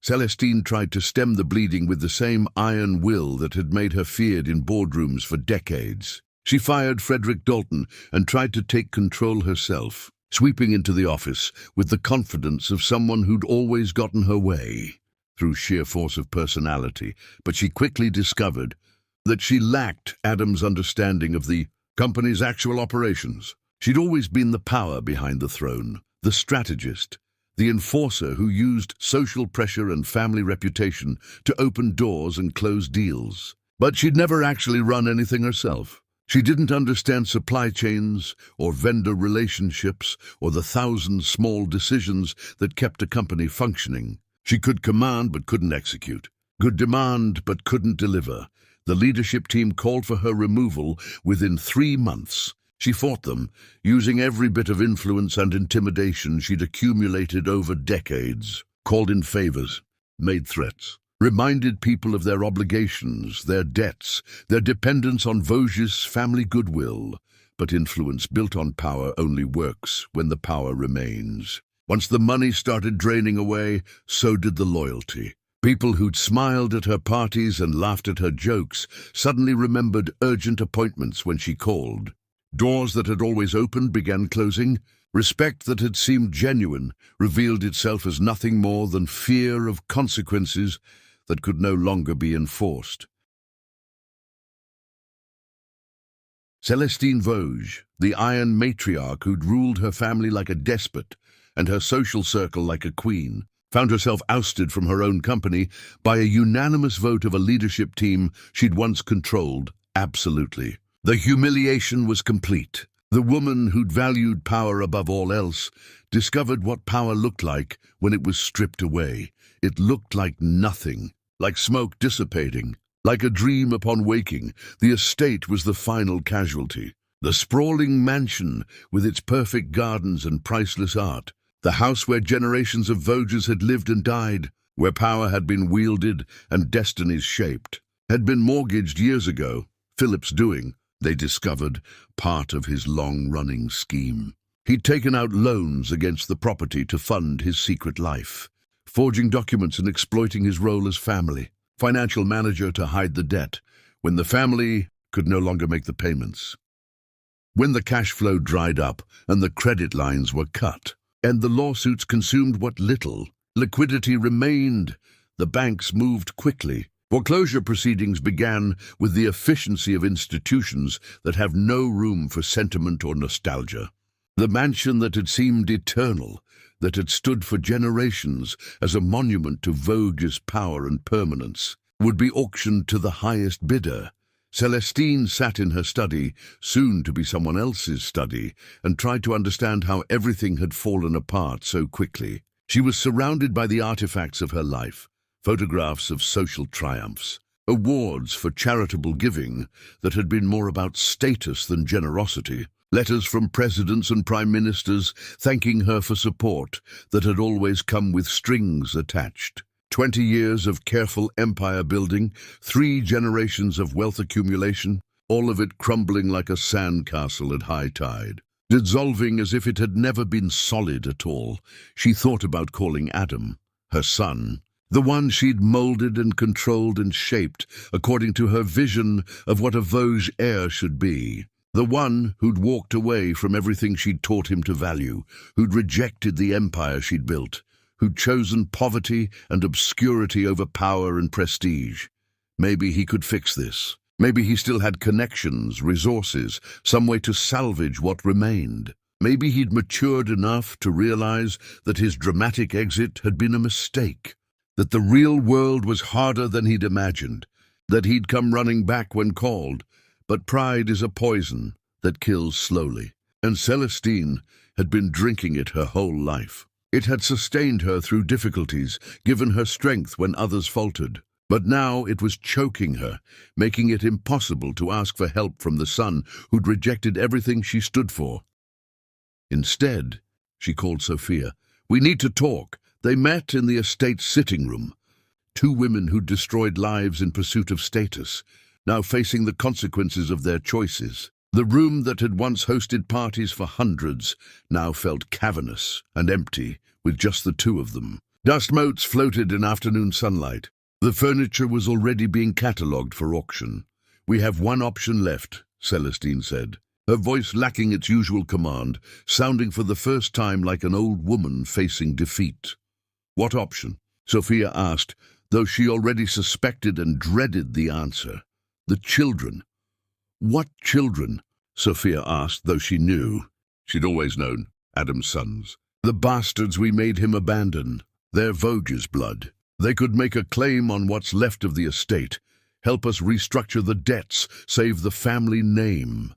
Celestine tried to stem the bleeding with the same iron will that had made her feared in boardrooms for decades. She fired Frederick Dalton and tried to take control herself, sweeping into the office with the confidence of someone who'd always gotten her way through sheer force of personality, but she quickly discovered that she lacked Adam's understanding of the company's actual operations. She'd always been the power behind the throne, the strategist, the enforcer who used social pressure and family reputation to open doors and close deals. But she'd never actually run anything herself. She didn't understand supply chains or vendor relationships or the 1,000 small decisions that kept a company functioning. She could command but couldn't execute, could demand but couldn't deliver. The leadership team called for her removal within 3 months. She fought them, using every bit of influence and intimidation she'd accumulated over decades, called in favors, made threats, reminded people of their obligations, their debts, their dependence on Vogue's family goodwill. But influence built on power only works when the power remains. Once the money started draining away, so did the loyalty. People who'd smiled at her parties and laughed at her jokes suddenly remembered urgent appointments when she called. Doors that had always opened began closing. Respect that had seemed genuine revealed itself as nothing more than fear of consequences that could no longer be enforced. Celestine Vogue, the iron matriarch who'd ruled her family like a despot and her social circle like a queen, found herself ousted from her own company by a unanimous vote of a leadership team she'd once controlled absolutely. The humiliation was complete. The woman who'd valued power above all else discovered what power looked like when it was stripped away. It looked like nothing, like smoke dissipating, like a dream upon waking. The estate was the final casualty. The sprawling mansion with its perfect gardens and priceless art. The house where generations of Vogues had lived and died, where power had been wielded and destinies shaped, had been mortgaged years ago. Philip's doing, they discovered, part of his long-running scheme. He'd taken out loans against the property to fund his secret life, forging documents and exploiting his role as financial manager to hide the debt, when the family could no longer make the payments. When the cash flow dried up and the credit lines were cut, and the lawsuits consumed what little liquidity remained, the banks moved quickly. Foreclosure proceedings began with the efficiency of institutions that have no room for sentiment or nostalgia. The mansion that had seemed eternal, that had stood for generations as a monument to Vogue's power and permanence, would be auctioned to the highest bidder. Celestine sat in her study, soon to be someone else's study, and tried to understand how everything had fallen apart so quickly. She was surrounded by the artifacts of her life, photographs of social triumphs, awards for charitable giving that had been more about status than generosity, letters from presidents and prime ministers thanking her for support that had always come with strings attached. 20 years of careful empire building, 3 generations of wealth accumulation, all of it crumbling like a sandcastle at high tide, dissolving as if it had never been solid at all. She thought about calling Adam, her son, The one she'd molded and controlled and shaped according to her vision of what a Vosges heir should be. The one who'd walked away from everything she'd taught him to value, who'd rejected the empire she'd built, who'd chosen poverty and obscurity over power and prestige. Maybe he could fix this. Maybe he still had connections, resources, some way to salvage what remained. Maybe he'd matured enough to realize that his dramatic exit had been a mistake, that the real world was harder than he'd imagined, that he'd come running back when called. But pride is a poison that kills slowly, and Celestine had been drinking it her whole life. It had sustained her through difficulties, given her strength when others faltered. But now it was choking her, making it impossible to ask for help from the son who'd rejected everything she stood for. Instead, she called Sophia. "We need to talk." They met in the estate's sitting room. Two women who'd destroyed lives in pursuit of status, now facing the consequences of their choices. The room that had once hosted parties for hundreds now felt cavernous and empty, with just the two of them. Dust motes floated in afternoon sunlight. The furniture was already being catalogued for auction. "We have one option left," Celestine said, her voice lacking its usual command, sounding for the first time like an old woman facing defeat. "What option?" Sophia asked, though she already suspected and dreaded the answer. "The children." "What children?" Sophia asked, though she knew. She'd always known. Adam's sons. "The bastards we made him abandon. Their Vosges blood. They could make a claim on what's left of the estate, help us restructure the debts, save the family name."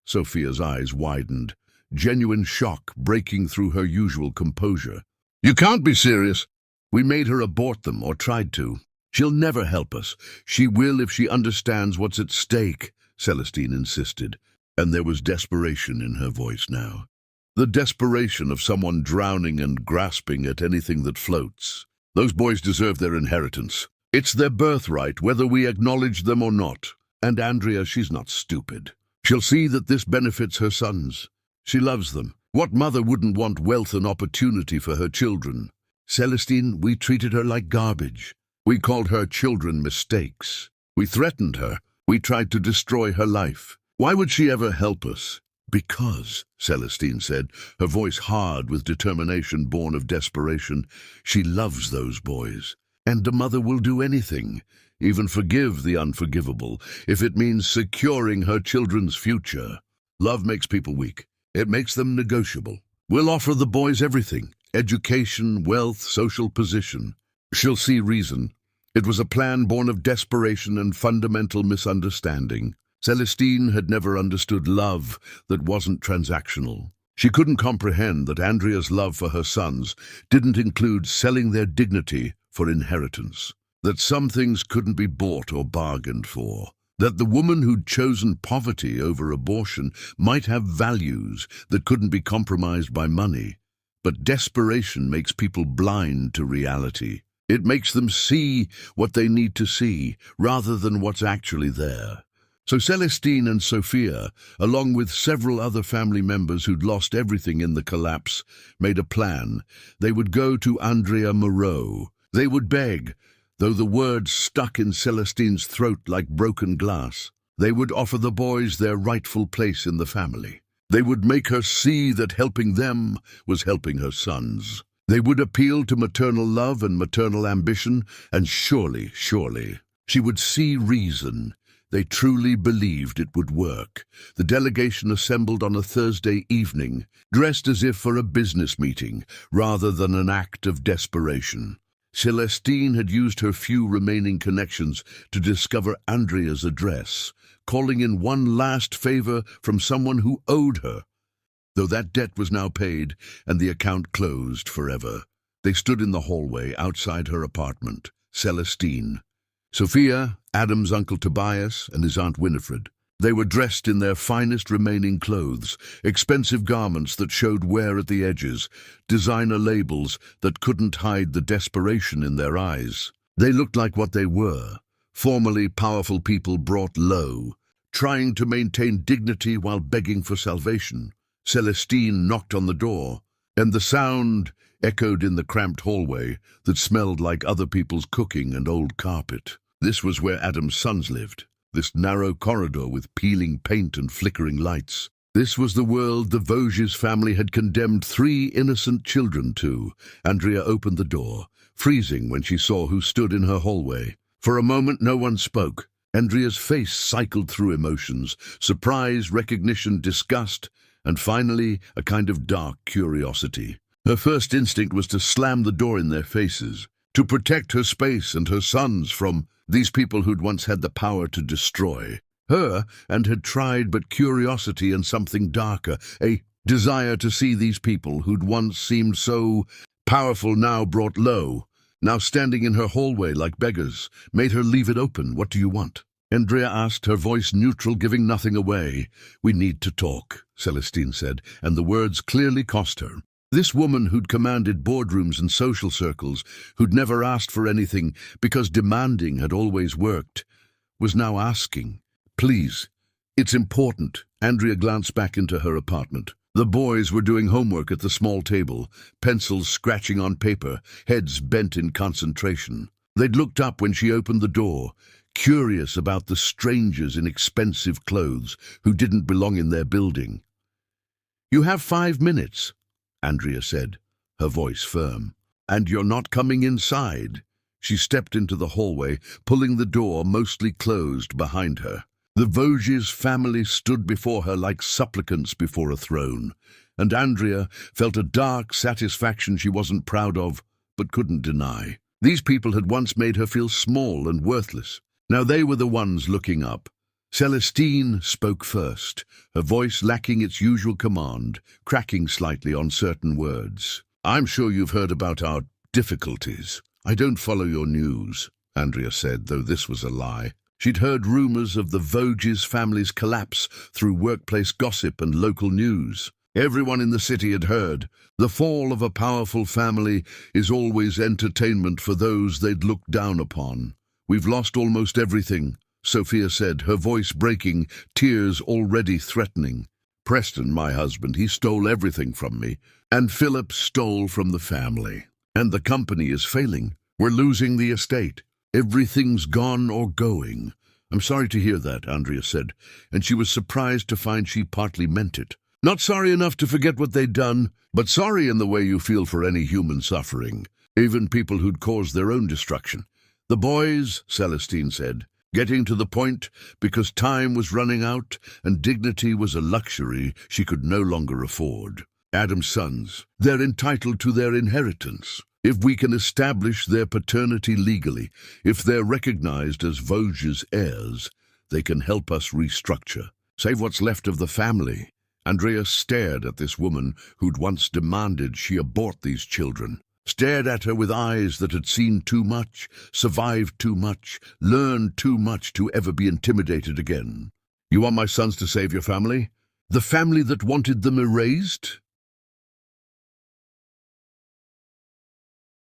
Sophia's eyes widened, genuine shock breaking through her usual composure. "You can't be serious." "We made her abort them, or tried to. She'll never help us. She will if she understands what's at stake," Celestine insisted, and there was desperation in her voice now. The desperation of someone drowning and grasping at anything that floats. "Those boys deserve their inheritance. It's their birthright, whether we acknowledge them or not. And Andrea, she's not stupid. She'll see that this benefits her sons. She loves them. What mother wouldn't want wealth and opportunity for her children? Celestine, we treated her like garbage. We called her children mistakes. We threatened her. We tried to destroy her life. Why would she ever help us?" "Because," Celestine said, her voice hard with determination born of desperation, "she loves those boys. And a mother will do anything, even forgive the unforgivable, if it means securing her children's future. Love makes people weak. It makes them negotiable. We'll offer the boys everything. Education, wealth, social position. She'll see reason. It was a plan born of desperation and fundamental misunderstanding. Celestine had never understood love that wasn't transactional. She couldn't comprehend that Andrea's love for her sons didn't include selling their dignity for inheritance, that some things couldn't be bought or bargained for, that the woman who'd chosen poverty over abortion might have values that couldn't be compromised by money. But desperation makes people blind to reality. It makes them see what they need to see, rather than what's actually there. So Celestine and Sophia, along with several other family members who'd lost everything in the collapse, made a plan. They would go to Andrea Moreau. They would beg, though the words stuck in Celestine's throat like broken glass. They would offer the boys their rightful place in the family. They would make her see that helping them was helping her sons. They would appeal to maternal love and maternal ambition, and surely, she would see reason. They truly believed it would work. The delegation assembled on a Thursday evening, dressed as if for a business meeting, rather than an act of desperation. Celestine had used her few remaining connections to discover Andrea's address, calling in one last favor from someone who owed her. Though that debt was now paid and the account closed forever, they stood in the hallway outside her apartment, Celestine, Sophia, Adam's uncle Tobias, and his aunt Winifred. They were dressed in their finest remaining clothes, expensive garments that showed wear at the edges, designer labels that couldn't hide the desperation in their eyes. They looked like what they were, formerly powerful people brought low, trying to maintain dignity while begging for salvation. Celestine knocked on the door, and the sound, echoed in the cramped hallway that smelled like other people's cooking and old carpet. This was where Adam's sons lived, this narrow corridor with peeling paint and flickering lights. This was the world the Vosges family had condemned 3 innocent children to. Andrea opened the door, freezing when she saw who stood in her hallway. For a moment no one spoke. Andrea's face cycled through emotions: surprise, recognition, disgust, and finally a kind of dark curiosity. Her first instinct was to slam the door in their faces, to protect her space and her sons from these people who'd once had the power to destroy her and had tried, but curiosity and something darker, a desire to see these people who'd once seemed so powerful now brought low, now standing in her hallway like beggars, made her leave it open. "What do you want?" Andrea asked, her voice neutral, giving nothing away. "We need to talk," Celestine said, and the words clearly cost her. This woman who'd commanded boardrooms and social circles, who'd never asked for anything because demanding had always worked, was now asking. "Please, it's important." Andrea glanced back into her apartment. The boys were doing homework at the small table, pencils scratching on paper, heads bent in concentration. They'd looked up when she opened the door, curious about the strangers in expensive clothes who didn't belong in their building. "You have 5 minutes," Andrea said, her voice firm. "And you're not coming inside." She stepped into the hallway, pulling the door mostly closed behind her. The Vosges family stood before her like supplicants before a throne, and Andrea felt a dark satisfaction she wasn't proud of, but couldn't deny. These people had once made her feel small and worthless. Now they were the ones looking up. Celestine spoke first, her voice lacking its usual command, cracking slightly on certain words. "I'm sure you've heard about our difficulties." "I don't follow your news," Andrea said, though this was a lie. She'd heard rumors of the Vosges family's collapse through workplace gossip and local news. Everyone in the city had heard. The fall of a powerful family is always entertainment for those they'd looked down upon. "We've lost almost everything," Sophia said, her voice breaking, tears already threatening. "Preston, my husband, he stole everything from me, and Philip stole from the family. And the company is failing. We're losing the estate. Everything's gone or going." "I'm sorry to hear that," Andrea said, and she was surprised to find she partly meant it. "Not sorry enough to forget what they'd done, but sorry in the way you feel for any human suffering, even people who'd caused their own destruction. The boys," Celestine said, "getting to the point because time was running out and dignity was a luxury she could no longer afford. Adam's sons, they're entitled to their inheritance. If we can establish their paternity legally, if they're recognized as Vosges heirs, they can help us restructure. Save what's left of the family." Andrea stared at this woman who'd once demanded she abort these children. Stared at her with eyes that had seen too much, survived too much, learned too much to ever be intimidated again. "You want my sons to save your family? The family that wanted them erased?"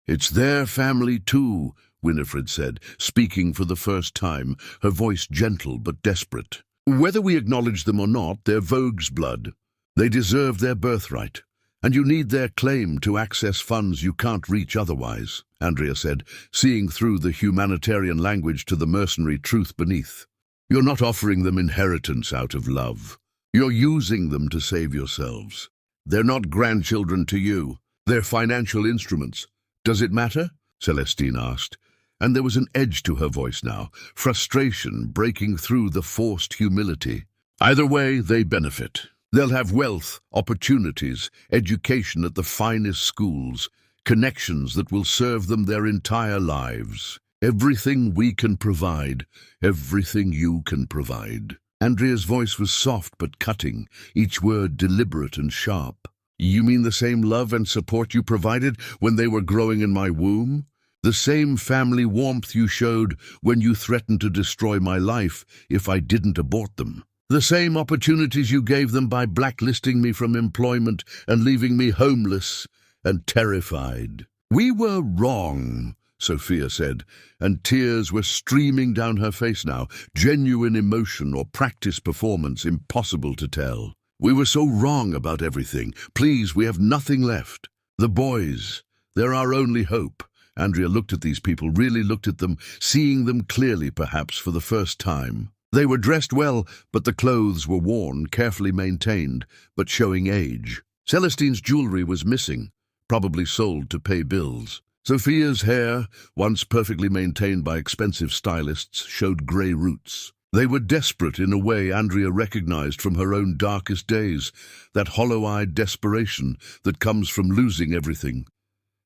"It's their family too," Winifred said, speaking for the first time, her voice gentle but desperate. "Whether we acknowledge them or not, they're Vosges blood. They deserve their birthright. And you need their claim to access funds you can't reach otherwise," Andrea said, seeing through the humanitarian language to the mercenary truth beneath. "You're not offering them inheritance out of love. You're using them to save yourselves. They're not grandchildren to you. They're financial instruments. Does it matter?" Celestine asked, and there was an edge to her voice now, frustration breaking through the forced humility. "Either way, they benefit. They'll have wealth, opportunities, education at the finest schools, connections that will serve them their entire lives. Everything we can provide, everything you can provide." Andrea's voice was soft but cutting, each word deliberate and sharp. "You mean the same love and support you provided when they were growing in my womb? The same family warmth you showed when you threatened to destroy my life if I didn't abort them? The same opportunities you gave them by blacklisting me from employment and leaving me homeless and terrified?" "We were wrong," Sophia said, and tears were streaming down her face now, genuine emotion or practice performance impossible to tell. "We were so wrong about everything. Please, we have nothing left." The boys, they're our only hope. Andrea looked at these people, really looked at them, seeing them clearly perhaps for the first time. They were dressed well, but the clothes were worn, carefully maintained, but showing age. Celestine's jewelry was missing, probably sold to pay bills. Sophia's hair, once perfectly maintained by expensive stylists, showed grey roots. They were desperate in a way Andrea recognized from her own darkest days, that hollow-eyed desperation that comes from losing everything.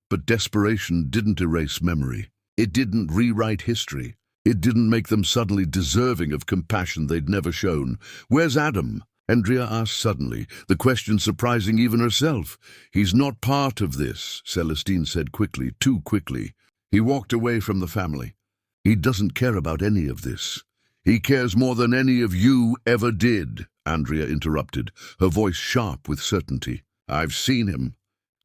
But desperation didn't erase memory. It didn't rewrite history. It didn't make them suddenly deserving of compassion they'd never shown. "Where's Adam?" Andrea asked suddenly, the question surprising even herself. "He's not part of this," Celestine said quickly, too quickly. "He walked away from the family. He doesn't care about any of this. He cares more than any of you ever did," Andrea interrupted, her voice sharp with certainty. "I've seen him,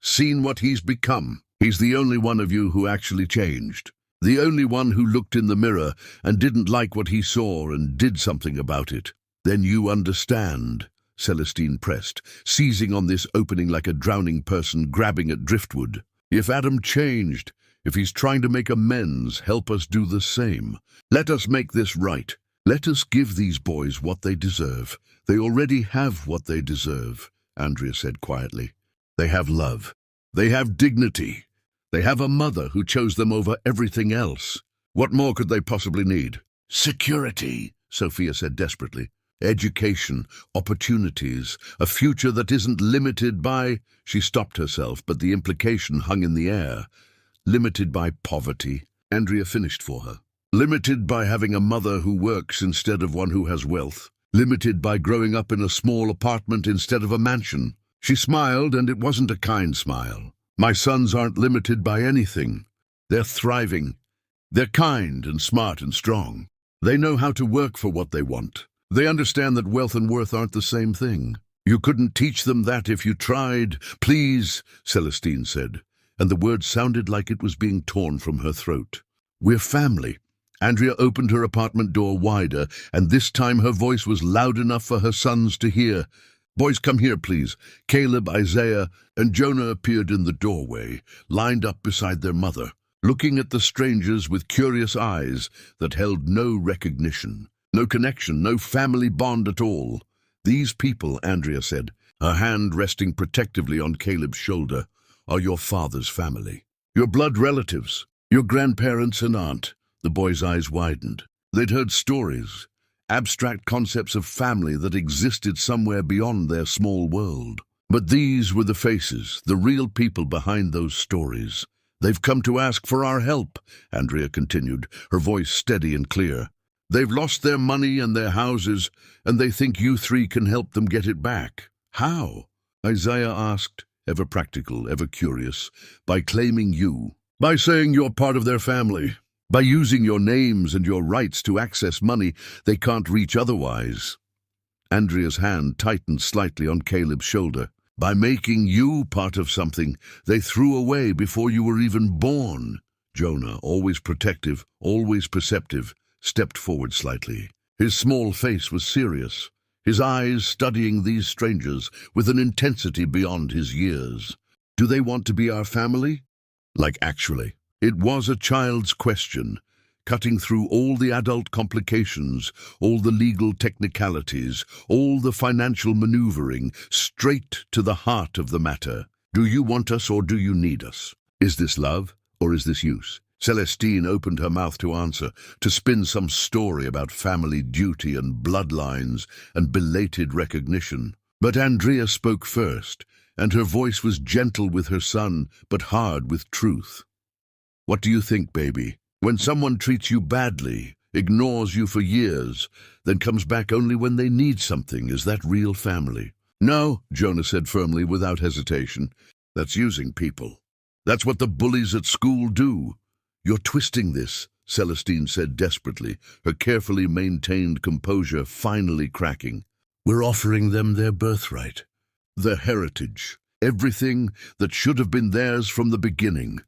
seen what he's become. He's the only one of you who actually changed. The only one who looked in the mirror and didn't like what he saw and did something about it. Then you understand," Celestine pressed, seizing on this opening like a drowning person grabbing at driftwood. "If Adam changed, if he's trying to make amends, help us do the same. Let us make this right. Let us give these boys what they deserve. They already have what they deserve," Andrea said quietly. "They have love. They have dignity. They have a mother who chose them over everything else. What more could they possibly need?" "Security," Sophia said desperately. "Education, opportunities, a future that isn't limited by—" She stopped herself, but the implication hung in the air. "Limited by poverty," Andrea finished for her. "Limited by having a mother who works instead of one who has wealth. Limited by growing up in a small apartment instead of a mansion." She smiled, and it wasn't a kind smile. "My sons aren't limited by anything. They're thriving. They're kind and smart and strong. They know how to work for what they want. They understand that wealth and worth aren't the same thing. You couldn't teach them that if you tried." "Please," Celestine said, and the word sounded like it was being torn from her throat. "We're family." Andrea opened her apartment door wider, and this time her voice was loud enough for her sons to hear. "Boys, come here, please." Caleb, Isaiah, and Jonah appeared in the doorway, lined up beside their mother, looking at the strangers with curious eyes that held no recognition, no connection, no family bond at all. "These people," Andrea said, her hand resting protectively on Caleb's shoulder, "are your father's family. Your blood relatives, your grandparents and aunt." The boy's eyes widened. They'd heard stories, abstract concepts of family that existed somewhere beyond their small world. But these were the faces, the real people behind those stories. "They've come to ask for our help," Andrea continued, her voice steady and clear. "They've lost their money and their houses, and they think you three can help them get it back." "How?" Isaiah asked, ever practical, ever curious. "By claiming you. By saying you're part of their family. By using your names and your rights to access money they can't reach otherwise." Andrea's hand tightened slightly on Caleb's shoulder. "By making you part of something they threw away before you were even born." Jonah, always protective, always perceptive, stepped forward slightly. His small face was serious, his eyes studying these strangers with an intensity beyond his years. "Do they want to be our family?" Like actually. It was a child's question, cutting through all the adult complications, all the legal technicalities, all the financial maneuvering, straight to the heart of the matter. "Do you want us or do you need us? Is this love or is this use?" Celestine opened her mouth to answer, to spin some story about family duty and bloodlines and belated recognition. But Andrea spoke first, and her voice was gentle with her son, but hard with truth. "What do you think, baby? When someone treats you badly, ignores you for years, then comes back only when they need something, is that real family?" "No," Jonah said firmly, without hesitation. "That's using people. That's what the bullies at school do." "You're twisting this," Celestine said desperately, her carefully maintained composure finally cracking. "We're offering them their birthright, their heritage, everything that should have been theirs from the beginning.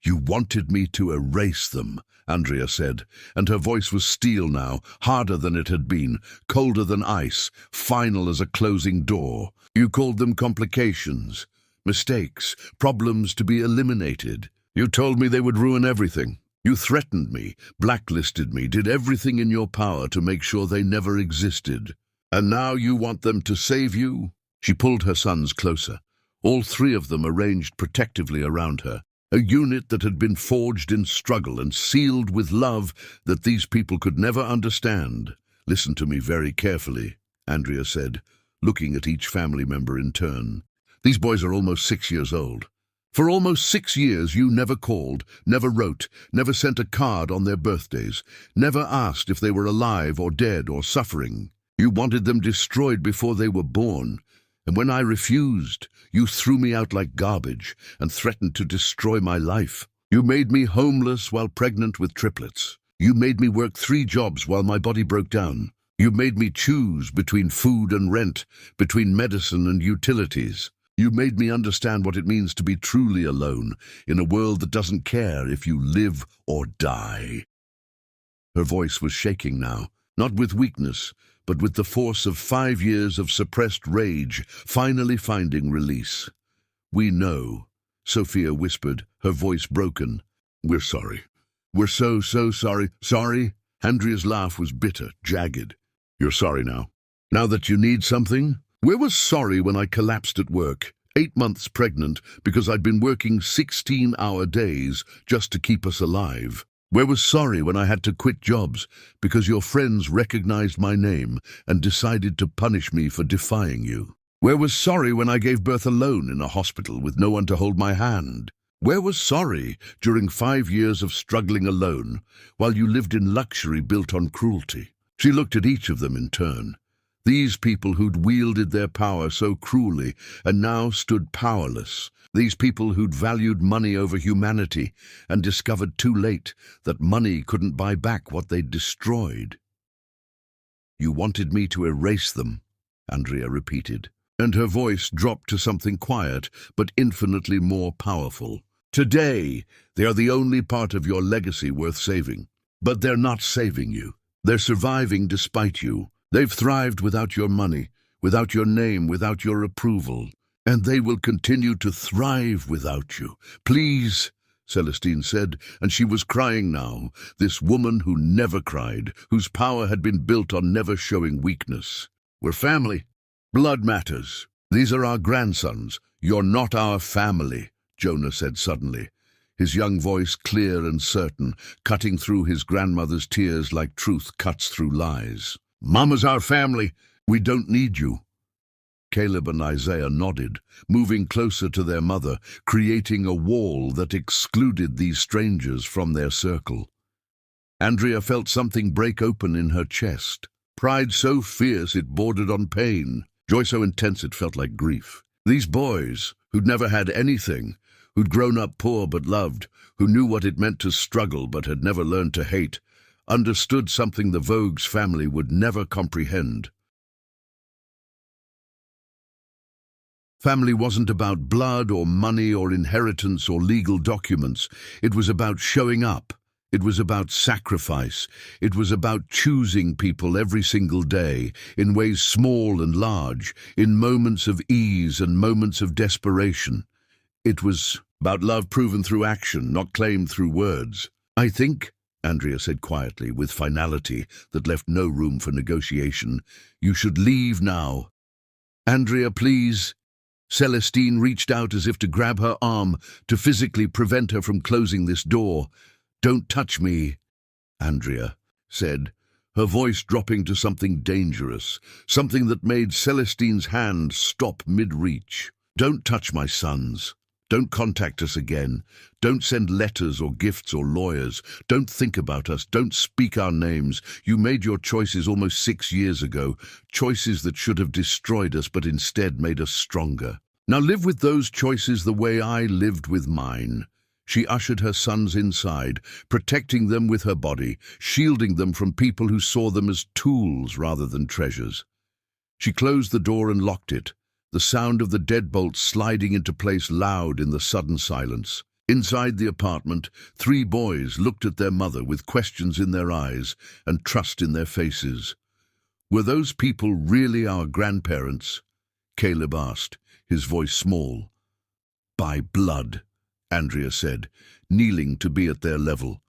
You wanted me to erase them," Andrea said, and her voice was steel now, harder than it had been, colder than ice, final as a closing door. "You called them complications, mistakes, problems to be eliminated. You told me they would ruin everything. You threatened me, blacklisted me, did everything in your power to make sure they never existed. And now you want them to save you? She pulled her sons closer. All three of them arranged protectively around her. A unit that had been forged in struggle and sealed with love that these people could never understand. Listen to me very carefully, Andrea said, looking at each family member in turn. These boys are almost 6 years old. For almost 6 years you never called, never wrote, never sent a card on their birthdays, never asked if they were alive or dead or suffering. You wanted them destroyed before they were born. And when I refused, you threw me out like garbage and threatened to destroy my life. You made me homeless while pregnant with triplets. You made me work 3 jobs while my body broke down. You made me choose between food and rent, between medicine and utilities. You made me understand what it means to be truly alone in a world that doesn't care if you live or die. Her voice was shaking now, not with weakness, but with the force of 5 years of suppressed rage finally finding release. We know, Sophia whispered, her voice broken. We're sorry. We're so sorry. Sorry? Andrea's laugh was bitter, jagged. You're sorry now. Now that you need something? Where was sorry when I collapsed at work, 8 months pregnant, because I'd been working 16-hour days just to keep us alive? Where was sorry when I had to quit jobs because your friends recognized my name and decided to punish me for defying you? Where was sorry when I gave birth alone in a hospital with no one to hold my hand? Where was sorry during 5 years of struggling alone while you lived in luxury built on cruelty? She looked at each of them in turn. These people who'd wielded their power so cruelly and now stood powerless. These people who'd valued money over humanity and discovered too late that money couldn't buy back what they'd destroyed. You wanted me to erase them, Andrea repeated, and her voice dropped to something quiet but infinitely more powerful. Today, they are the only part of your legacy worth saving. But they're not saving you. They're surviving despite you. They've thrived without your money, without your name, without your approval. And they will continue to thrive without you. Please, Celestine said, and she was crying now, this woman who never cried, whose power had been built on never showing weakness. We're family. Blood matters. These are our grandsons. You're not our family, Jonah said suddenly, his young voice clear and certain, cutting through his grandmother's tears like truth cuts through lies. Mama's our family. We don't need you. Caleb and Isaiah nodded, moving closer to their mother, creating a wall that excluded these strangers from their circle. Andrea felt something break open in her chest. Pride so fierce it bordered on pain. Joy so intense it felt like grief. These boys, who'd never had anything, who'd grown up poor but loved, who knew what it meant to struggle but had never learned to hate, understood something the Vogue's family would never comprehend. Family wasn't about blood or money or inheritance or legal documents. It was about showing up. It was about sacrifice. It was about choosing people every single day, in ways small and large, in moments of ease and moments of desperation. It was about love proven through action, not claimed through words. I think, Andrea said quietly, with finality that left no room for negotiation, you should leave now. Andrea, please. Celestine reached out as if to grab her arm, to physically prevent her from closing this door. Don't touch me, Andrea said, her voice dropping to something dangerous, something that made Celestine's hand stop mid-reach. Don't touch my sons. Don't contact us again. Don't send letters or gifts or lawyers. Don't think about us. Don't speak our names. You made your choices almost 6 years ago, choices that should have destroyed us but instead made us stronger. Now live with those choices the way I lived with mine. She ushered her sons inside, protecting them with her body, shielding them from people who saw them as tools rather than treasures. She closed the door and locked it, the sound of the deadbolt sliding into place loud in the sudden silence. Inside the apartment, 3 boys looked at their mother with questions in their eyes and trust in their faces. Were those people really our grandparents? Caleb asked, his voice small. By blood, Andrea said, kneeling to be at their level.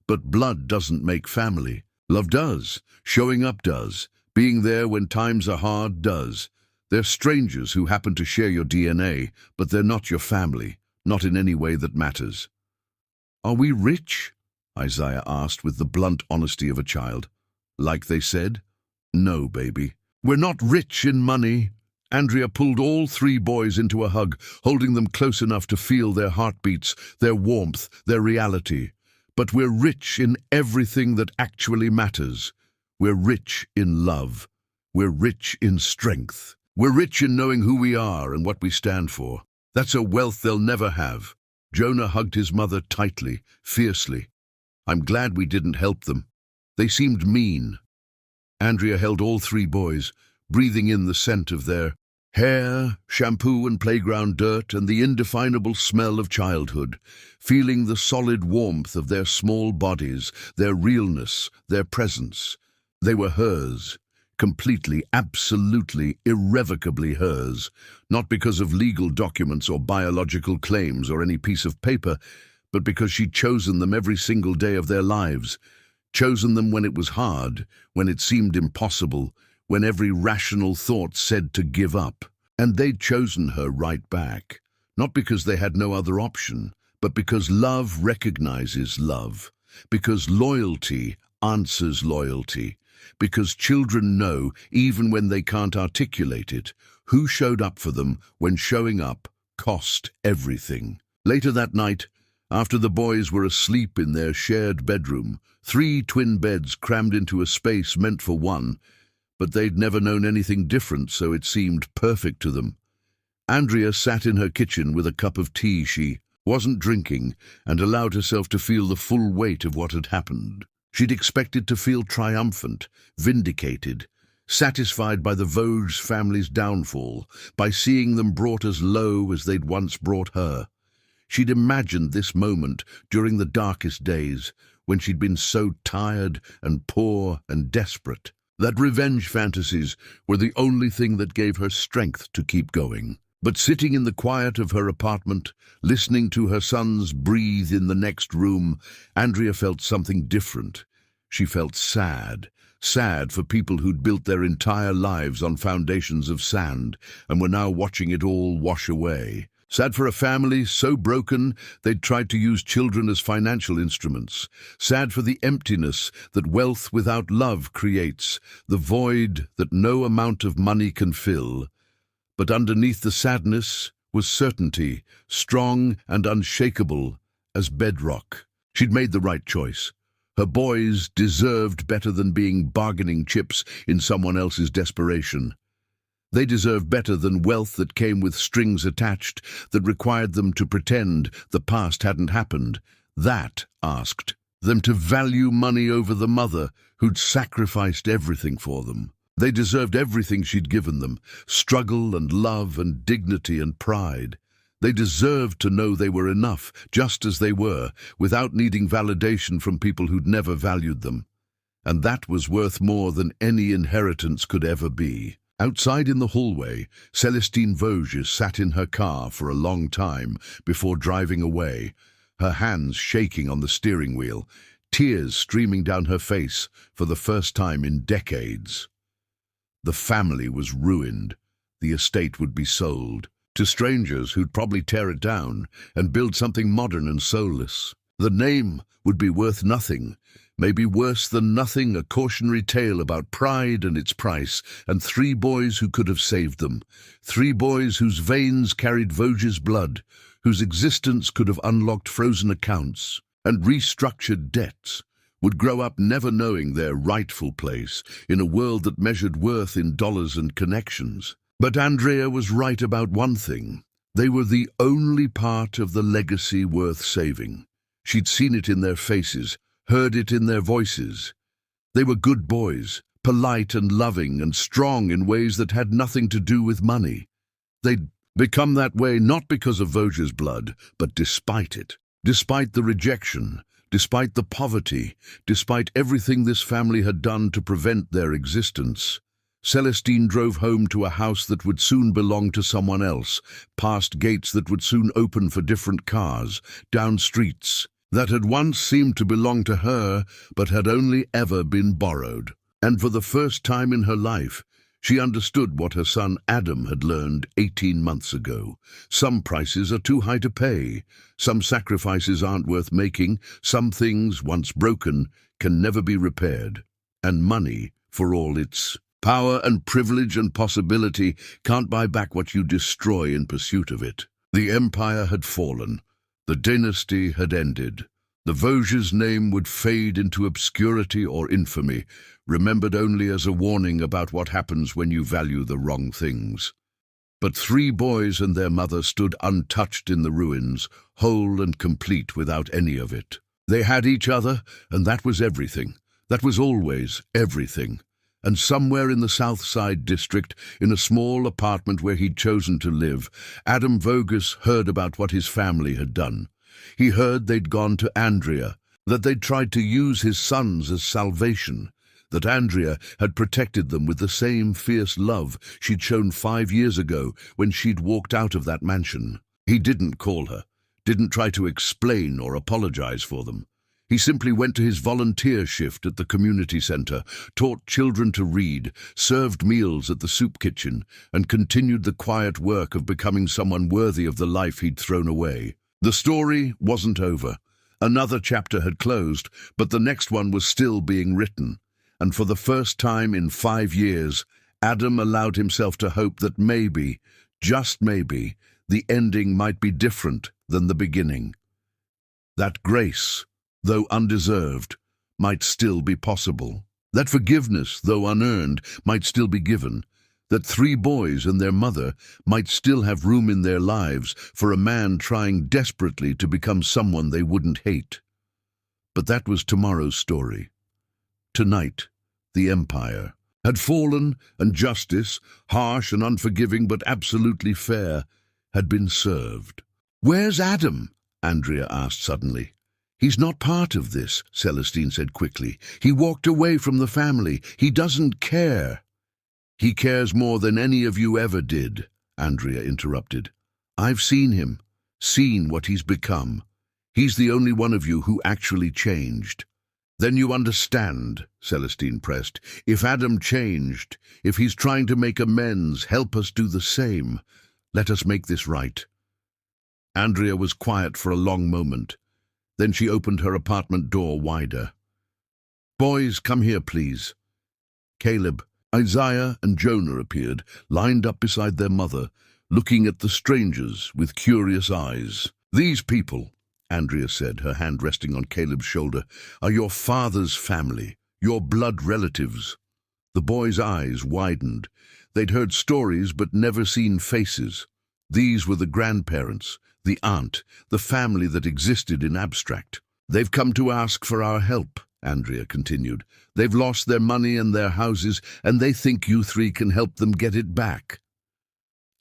But blood doesn't make family. Love does. Showing up does. Being there when times are hard does. They're strangers who happen to share your DNA, but they're not your family, not in any way that matters. Are we rich? Isaiah asked with the blunt honesty of a child. Like they said? No, baby. We're not rich in money. Andrea pulled all three boys into a hug, holding them close enough to feel their heartbeats, their warmth, their reality. But we're rich in everything that actually matters. We're rich in love. We're rich in strength. We're rich in knowing who we are and what we stand for. That's a wealth they'll never have. Jonah hugged his mother tightly, fiercely. I'm glad we didn't help them. They seemed mean. Andrea held all three boys, breathing in the scent of their hair, shampoo and playground dirt, and the indefinable smell of childhood, feeling the solid warmth of their small bodies, their realness, their presence. They were hers, completely, absolutely, irrevocably hers, not because of legal documents or biological claims or any piece of paper, but because she'd chosen them every single day of their lives, chosen them when it was hard, when it seemed impossible, when every rational thought said to give up. And they'd chosen her right back, not because they had no other option, but because love recognizes love, because loyalty answers loyalty, because children know, even when they can't articulate it, who showed up for them when showing up cost everything. Later that night, after the boys were asleep in their shared bedroom, 3 twin beds crammed into a space meant for one, but they'd never known anything different, so it seemed perfect to them. Andrea sat in her kitchen with a cup of tea she wasn't drinking and allowed herself to feel the full weight of what had happened. She'd expected to feel triumphant, vindicated, satisfied by the Vosges family's downfall, by seeing them brought as low as they'd once brought her. She'd imagined this moment during the darkest days, when she'd been so tired and poor and desperate, that revenge fantasies were the only thing that gave her strength to keep going. But sitting in the quiet of her apartment, listening to her sons breathe in the next room, Andrea felt something different. She felt sad. Sad for people who'd built their entire lives on foundations of sand and were now watching it all wash away. Sad for a family so broken they'd tried to use children as financial instruments. Sad for the emptiness that wealth without love creates, the void that no amount of money can fill. But underneath the sadness was certainty, strong and unshakable as bedrock. She'd made the right choice. Her boys deserved better than being bargaining chips in someone else's desperation. They deserved better than wealth that came with strings attached, that required them to pretend the past hadn't happened. That asked them to value money over the mother who'd sacrificed everything for them. They deserved everything she'd given them, struggle and love and dignity and pride. They deserved to know they were enough, just as they were, without needing validation from people who'd never valued them. And that was worth more than any inheritance could ever be. Outside in the hallway, Celestine Vosges sat in her car for a long time before driving away, her hands shaking on the steering wheel, tears streaming down her face for the first time in decades. The family was ruined. The estate would be sold to strangers who'd probably tear it down and build something modern and soulless. The name would be worth nothing, maybe worse than nothing, a cautionary tale about pride and its price, and 3 boys who could have saved them. 3 boys whose veins carried Vosges blood, whose existence could have unlocked frozen accounts and restructured debts, would grow up never knowing their rightful place in a world that measured worth in dollars and connections. But Andrea was right about one thing. They were the only part of the legacy worth saving. She'd seen it in their faces, heard it in their voices. They were good boys, polite and loving and strong in ways that had nothing to do with money. They'd become that way not because of Vosges blood, but despite it. Despite the rejection, despite the poverty, despite everything this family had done to prevent their existence. Celestine drove home to a house that would soon belong to someone else, past gates that would soon open for different cars, down streets that had once seemed to belong to her but had only ever been borrowed. And for the first time in her life, she understood what her son Adam had learned 18 months ago. Some prices are too high to pay. Some sacrifices aren't worth making. Some things, once broken, can never be repaired. And money, for all its power and privilege and possibility, can't buy back what you destroy in pursuit of it. The empire had fallen. The dynasty had ended. The Vosges' name would fade into obscurity or infamy, remembered only as a warning about what happens when you value the wrong things. But 3 boys and their mother stood untouched in the ruins, whole and complete without any of it. They had each other, and that was everything. That was always everything. And somewhere in the South Side district, in a small apartment where he'd chosen to live, Adam Vosges heard about what his family had done. He heard they'd gone to Andrea, that they'd tried to use his sons as salvation, that Andrea had protected them with the same fierce love she'd shown 5 years ago when she'd walked out of that mansion. He didn't call her, didn't try to explain or apologize for them. He simply went to his volunteer shift at the community center, taught children to read, served meals at the soup kitchen, and continued the quiet work of becoming someone worthy of the life he'd thrown away. The story wasn't over. Another chapter had closed, but the next one was still being written. And for the first time in 5 years, Adam allowed himself to hope that maybe, just maybe, the ending might be different than the beginning. That grace, though undeserved, might still be possible. That forgiveness, though unearned, might still be given. That 3 boys and their mother might still have room in their lives for a man trying desperately to become someone they wouldn't hate. But that was tomorrow's story. Tonight, the empire had fallen, and justice, harsh and unforgiving but absolutely fair, had been served. "Where's Adam?" Andrea asked suddenly. "He's not part of this," Celestine said quickly. "He walked away from the family. He doesn't care." "He cares more than any of you ever did," Andrea interrupted. "I've seen him, seen what he's become. He's the only one of you who actually changed." "Then you understand," Celestine pressed. "If Adam changed, if he's trying to make amends, help us do the same. Let us make this right." Andrea was quiet for a long moment. Then she opened her apartment door wider. "Boys, come here, please." Caleb, Isaiah, and Jonah appeared, lined up beside their mother, looking at the strangers with curious eyes. "These people," Andrea said, her hand resting on Caleb's shoulder, "are your father's family, your blood relatives." The boys' eyes widened. They'd heard stories but never seen faces. These were the grandparents, the aunt, the family that existed in abstract. "They've come to ask for our help," Andrea continued. "They've lost their money and their houses, and they think you 3 can help them get it back."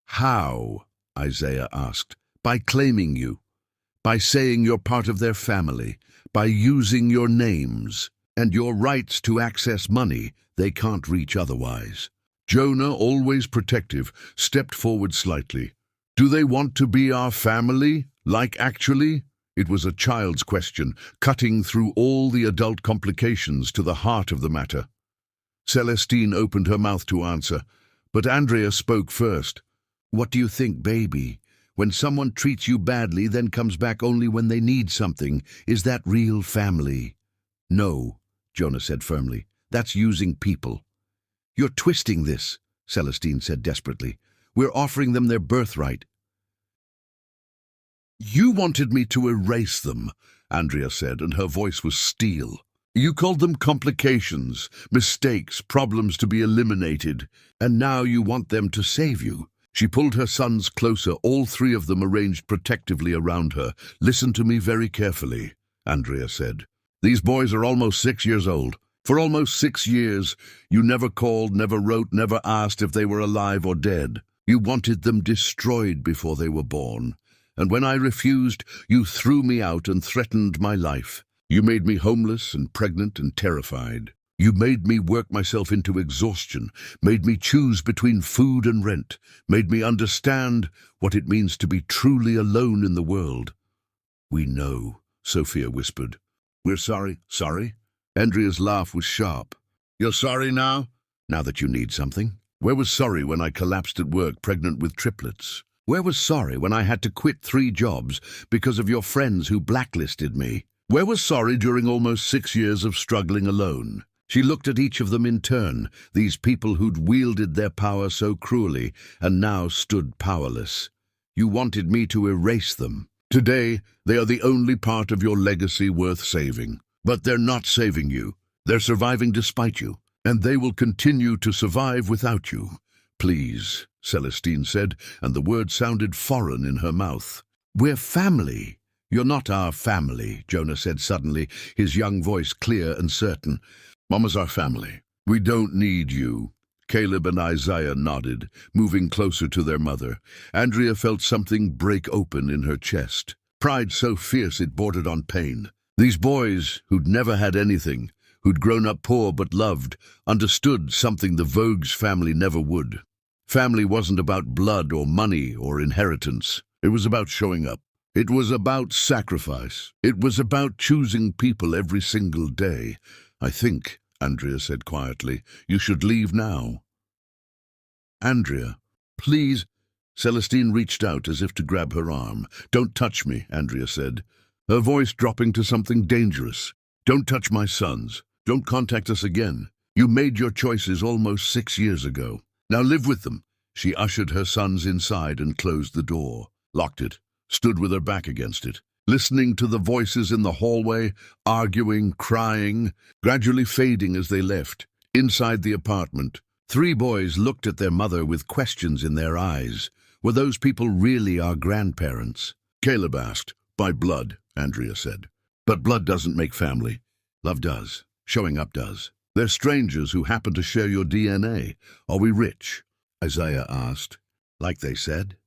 "How?" Isaiah asked. "By claiming you. By saying you're part of their family. By using your names and your rights to access money they can't reach otherwise." Jonah, always protective, stepped forward slightly. "Do they want to be our family? Like actually?" It was a child's question, cutting through all the adult complications to the heart of the matter. Celestine opened her mouth to answer, but Andrea spoke first. "What do you think, baby? When someone treats you badly, then comes back only when they need something, is that real family?" "No," Jonah said firmly. "That's using people." "You're twisting this," Celestine said desperately. "We're offering them their birthright." "You wanted me to erase them," Andrea said, and her voice was steel. "You called them complications, mistakes, problems to be eliminated, and now you want them to save you." She pulled her sons closer, all 3 of them arranged protectively around her. "Listen to me very carefully," Andrea said. "These boys are almost 6 years old. For almost 6 years, you never called, never wrote, never asked if they were alive or dead. You wanted them destroyed before they were born. And when I refused, you threw me out and threatened my life. You made me homeless and pregnant and terrified. You made me work myself into exhaustion, made me choose between food and rent, made me understand what it means to be truly alone in the world. We know, Sophia whispered. We're sorry. Sorry? Andrea's laugh was sharp. You're sorry now? Now that you need something? Where was sorry when I collapsed at work pregnant with triplets? Where was sorry when I had to quit 3 jobs because of your friends who blacklisted me? Where was sorry during almost 6 years of struggling alone? She looked at each of them in turn, these people who'd wielded their power so cruelly and now stood powerless. You wanted me to erase them. Today, they are the only part of your legacy worth saving. But they're not saving you. They're surviving despite you, and they will continue to survive without you. Please, Celestine said, and the word sounded foreign in her mouth. We're family. You're not our family, Jonah said suddenly, his young voice clear and certain. Mama's our family. We don't need you. Caleb and Isaiah nodded, moving closer to their mother. Andrea felt something break open in her chest. Pride so fierce it bordered on pain. These boys, who'd never had anything, who'd grown up poor but loved, understood something the Vogues family never would. Family wasn't about blood or money or inheritance. It was about showing up. It was about sacrifice. It was about choosing people every single day. I think, Andrea said quietly, you should leave now. Andrea, please. Celestine reached out as if to grab her arm. Don't touch me, Andrea said, her voice dropping to something dangerous. Don't touch my sons. Don't contact us again. You made your choices almost 6 years ago. Now live with them. She ushered her sons inside and closed the door, locked it, stood with her back against it, listening to the voices in the hallway, arguing, crying, gradually fading as they left. Inside the apartment, 3 boys looked at their mother with questions in their eyes. Were those people really our grandparents? Caleb asked. By blood, Andrea said. But blood doesn't make family. Love does. Showing up does. They're strangers who happen to share your DNA. Are we rich? Isaiah asked. Like they said?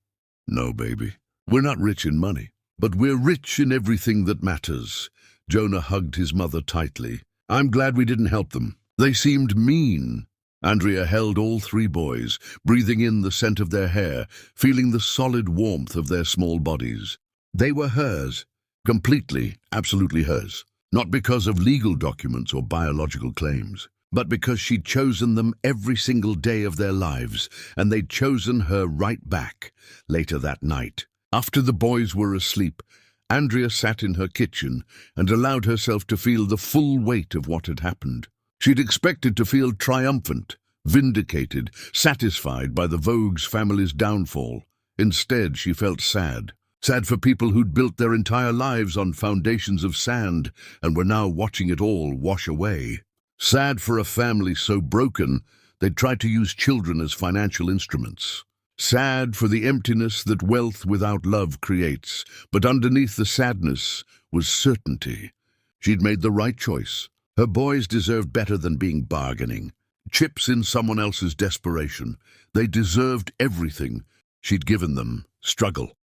No, baby. We're not rich in money, but we're rich in everything that matters. Jonah hugged his mother tightly. I'm glad we didn't help them. They seemed mean. Andrea held all 3 boys, breathing in the scent of their hair, feeling the solid warmth of their small bodies. They were hers. Completely, absolutely hers. Not because of legal documents or biological claims, but because she'd chosen them every single day of their lives, and they'd chosen her right back. Later that night, after the boys were asleep, Andrea sat in her kitchen and allowed herself to feel the full weight of what had happened. She'd expected to feel triumphant, vindicated, satisfied by the Vogues family's downfall. Instead, she felt sad. Sad for people who'd built their entire lives on foundations of sand and were now watching it all wash away. Sad for a family so broken they'd tried to use children as financial instruments. Sad for the emptiness that wealth without love creates, but underneath the sadness was certainty. She'd made the right choice. Her boys deserved better than being bargaining. Chips in someone else's desperation. They deserved everything she'd given them. Struggle.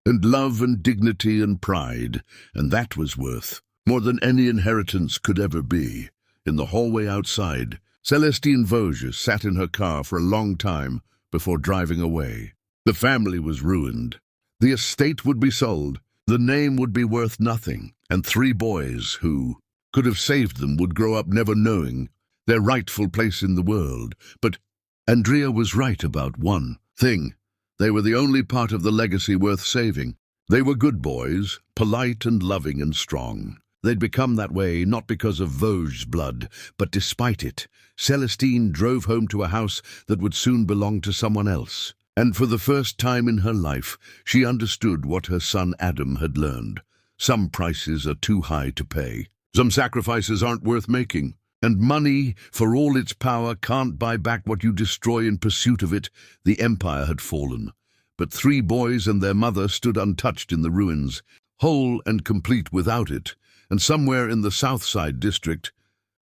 And love and dignity and pride. And that was worth more than any inheritance could ever be. In the hallway outside, Celestine Vosges sat in her car for a long time before driving away. The family was ruined. The estate would be sold. The name would be worth nothing. And 3 boys who could have saved them would grow up never knowing their rightful place in the world. But Andrea was right about one thing. They were the only part of the legacy worth saving. They were good boys, polite and loving and strong. They'd become that way not because of Vosges' blood, but despite it. Celestine drove home to a house that would soon belong to someone else. And for the first time in her life, she understood what her son Adam had learned. Some prices are too high to pay. Some sacrifices aren't worth making. And money, for all its power, can't buy back what you destroy in pursuit of it. The empire had fallen. But 3 boys and their mother stood untouched in the ruins, whole and complete without it. And somewhere in the South Side district,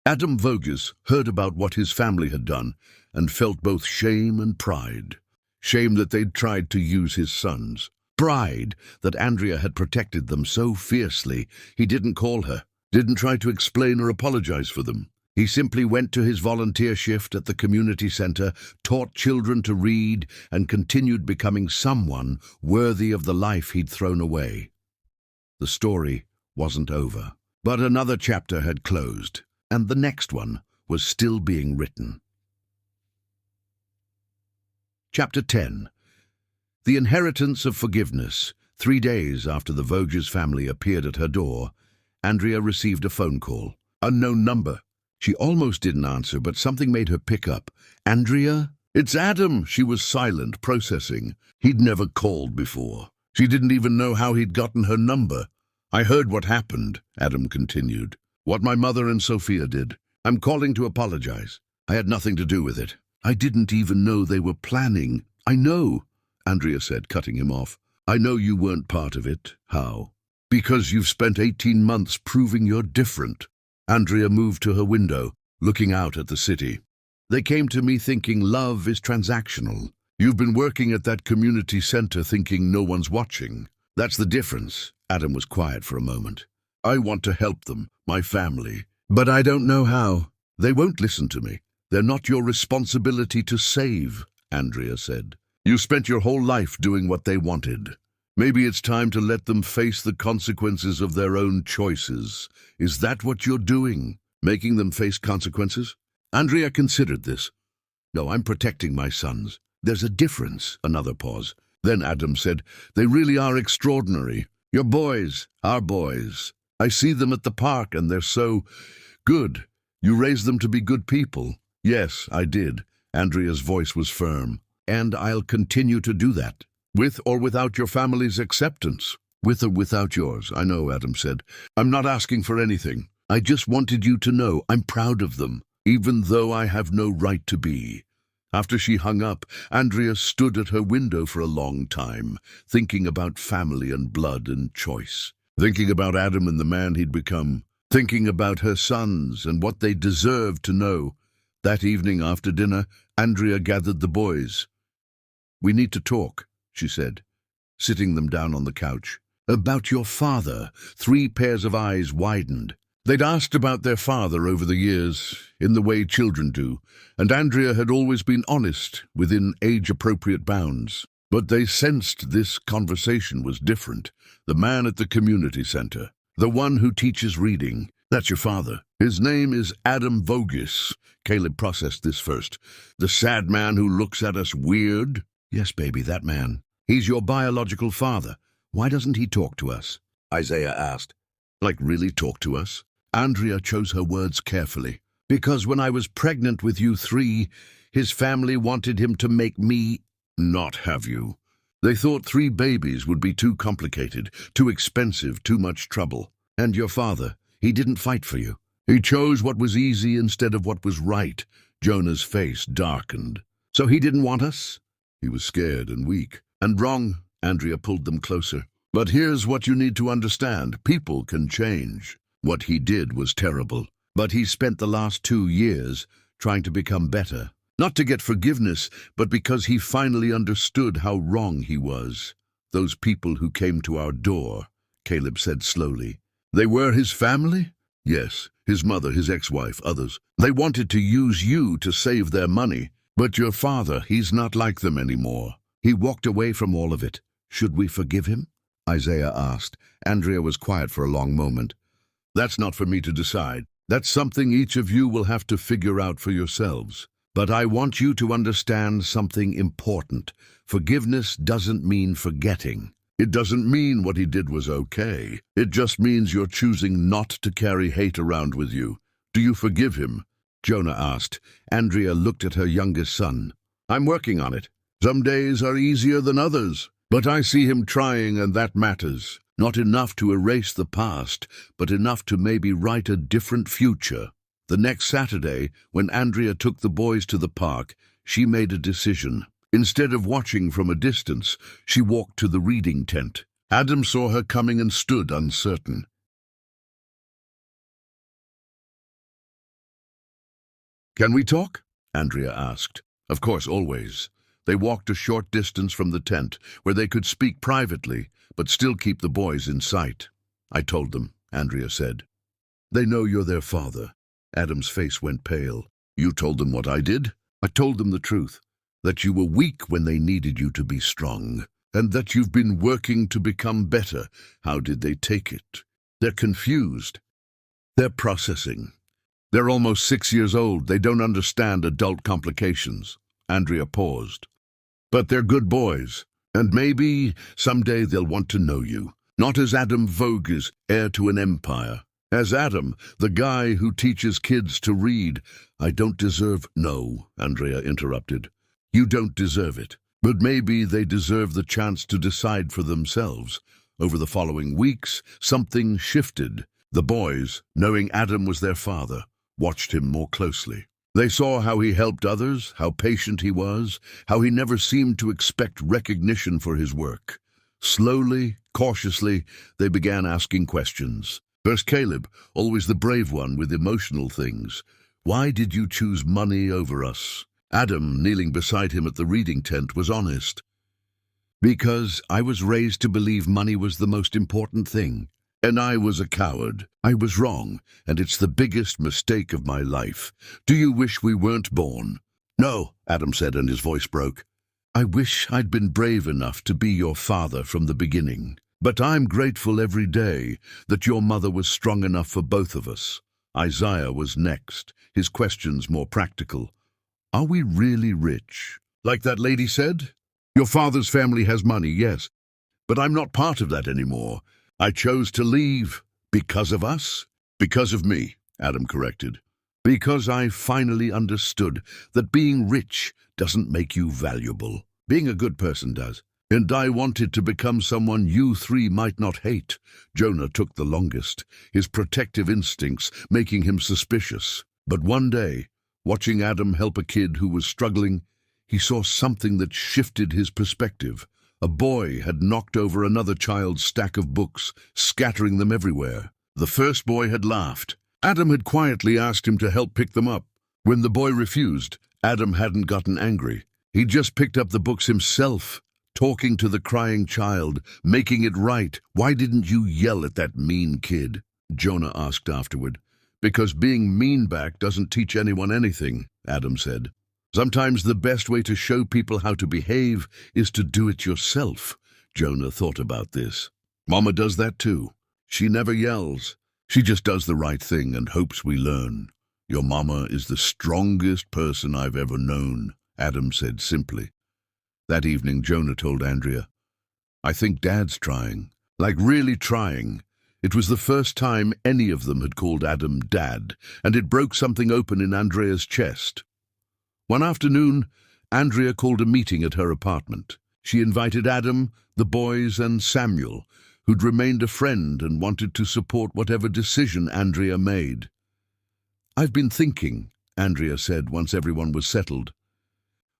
Adam Vosges heard about what his family had done and felt both shame and pride. Shame that they'd tried to use his sons. Pride that Andrea had protected them so fiercely he didn't call her, didn't try to explain or apologize for them. He simply went to his volunteer shift at the community center, taught children to read, and continued becoming someone worthy of the life he'd thrown away. The story wasn't over, but another chapter had closed, and the next one was still being written. Chapter 10. The Inheritance of Forgiveness. 3 days after the Voges family appeared at her door, Andrea received a phone call. Unknown number. She almost didn't answer, but something made her pick up. Andrea? It's Adam. She was silent, processing. He'd never called before. She didn't even know how he'd gotten her number. I heard what happened, Adam continued. What my mother and Sophia did. I'm calling to apologize. I had nothing to do with it. I didn't even know they were planning. I know, Andrea said, cutting him off. I know you weren't part of it. How? Because you've spent 18 months proving you're different. Andrea moved to her window, looking out at the city. They came to me thinking love is transactional. You've been working at that community center thinking no one's watching. That's the difference. Adam was quiet for a moment. I want to help them, my family, but I don't know how. They won't listen to me. They're not your responsibility to save, Andrea said. You spent your whole life doing what they wanted. Maybe it's time to let them face the consequences of their own choices. Is that what you're doing? Making them face consequences? Andrea considered this. No, I'm protecting my sons. There's a difference. Another pause. Then Adam said, they really are extraordinary. Your boys, our boys. I see them at the park and they're so good. You raised them to be good people. Yes, I did. Andrea's voice was firm. And I'll continue to do that. With or without your family's acceptance. With or without yours, I know, Adam said. I'm not asking for anything. I just wanted you to know I'm proud of them, even though I have no right to be. After she hung up, Andrea stood at her window for a long time, thinking about family and blood and choice. Thinking about Adam and the man he'd become. Thinking about her sons and what they deserved to know. That evening after dinner, Andrea gathered the boys. We need to talk, she said, sitting them down on the couch. About your father. 3 pairs of eyes widened. They'd asked about their father over the years, in the way children do, and Andrea had always been honest, within age-appropriate bounds. But they sensed this conversation was different. The man at the community center, the one who teaches reading, that's your father. His name is Adam Voges. Caleb processed this first. The sad man who looks at us weird? Yes, baby, that man. He's your biological father. Why doesn't he talk to us? Isaiah asked. Like, really talk to us? Andrea chose her words carefully. Because when I was pregnant with you 3, his family wanted him to make me not have you. They thought 3 babies would be too complicated, too expensive, too much trouble. And your father, he didn't fight for you. He chose what was easy instead of what was right. Jonah's face darkened. So he didn't want us? He was scared and weak. And wrong. Andrea pulled them closer. But here's what you need to understand. People can change. What he did was terrible. But he spent the last 2 years trying to become better. Not to get forgiveness, but because he finally understood how wrong he was. Those people who came to our door, Caleb said slowly. They were his family? Yes, his mother, his ex-wife, others. They wanted to use you to save their money. But your father, he's not like them anymore. He walked away from all of it. Should we forgive him? Isaiah asked. Andrea was quiet for a long moment. That's not for me to decide. That's something each of you will have to figure out for yourselves. But I want you to understand something important. Forgiveness doesn't mean forgetting. It doesn't mean what he did was okay. It just means you're choosing not to carry hate around with you. Do you forgive him? Jonah asked. Andrea looked at her youngest son. I'm working on it. Some days are easier than others. But I see him trying, and that matters. Not enough to erase the past, but enough to maybe write a different future. The next Saturday, when Andrea took the boys to the park, she made a decision. Instead of watching from a distance, she walked to the reading tent. Adam saw her coming and stood uncertain. Can we talk? Andrea asked. Of course, always. They walked a short distance from the tent, where they could speak privately, but still keep the boys in sight. I told them, Andrea said. They know you're their father. Adam's face went pale. You told them what I did? I told them the truth, that you were weak when they needed you to be strong, and that you've been working to become better. How did they take it? They're confused. They're processing. They're almost 6 years old. They don't understand adult complications. Andrea paused. But they're good boys, and maybe someday they'll want to know you. Not as Adam Voges, heir to an empire. As Adam, the guy who teaches kids to read. I don't deserve— No, Andrea interrupted. You don't deserve it. But maybe they deserve the chance to decide for themselves. Over the following weeks, something shifted. The boys, knowing Adam was their father, watched him more closely. They saw how he helped others, how patient he was, how he never seemed to expect recognition for his work. Slowly, cautiously, they began asking questions. First Caleb, always the brave one with emotional things. Why did you choose money over us? Adam, kneeling beside him at the reading tent, was honest. Because I was raised to believe money was the most important thing. And I was a coward. I was wrong, and it's the biggest mistake of my life. Do you wish we weren't born? No, Adam said, and his voice broke. I wish I'd been brave enough to be your father from the beginning. But I'm grateful every day that your mother was strong enough for both of us. Isaiah was next, his questions more practical. Are we really rich? Like that lady said? Your father's family has money, yes. But I'm not part of that anymore. I chose to leave. Because of us? Because of me, Adam corrected. Because I finally understood that being rich doesn't make you valuable. Being a good person does. And I wanted to become someone you three might not hate. Jonah took the longest, his protective instincts making him suspicious. But one day, watching Adam help a kid who was struggling, he saw something that shifted his perspective. A boy had knocked over another child's stack of books, scattering them everywhere. The first boy had laughed. Adam had quietly asked him to help pick them up. When the boy refused, Adam hadn't gotten angry. He just picked up the books himself, talking to the crying child, making it right. Why didn't you yell at that mean kid? Jonah asked afterward. Because being mean back doesn't teach anyone anything, Adam said. Sometimes the best way to show people how to behave is to do it yourself. Jonah thought about this. Mama does that too. She never yells. She just does the right thing and hopes we learn. Your mama is the strongest person I've ever known, Adam said simply. That evening, Jonah told Andrea, I think Dad's trying. Like really trying. It was the first time any of them had called Adam Dad, and it broke something open in Andrea's chest. One afternoon, Andrea called a meeting at her apartment. She invited Adam, the boys, and Samuel, who'd remained a friend and wanted to support whatever decision Andrea made. I've been thinking, Andrea said once everyone was settled,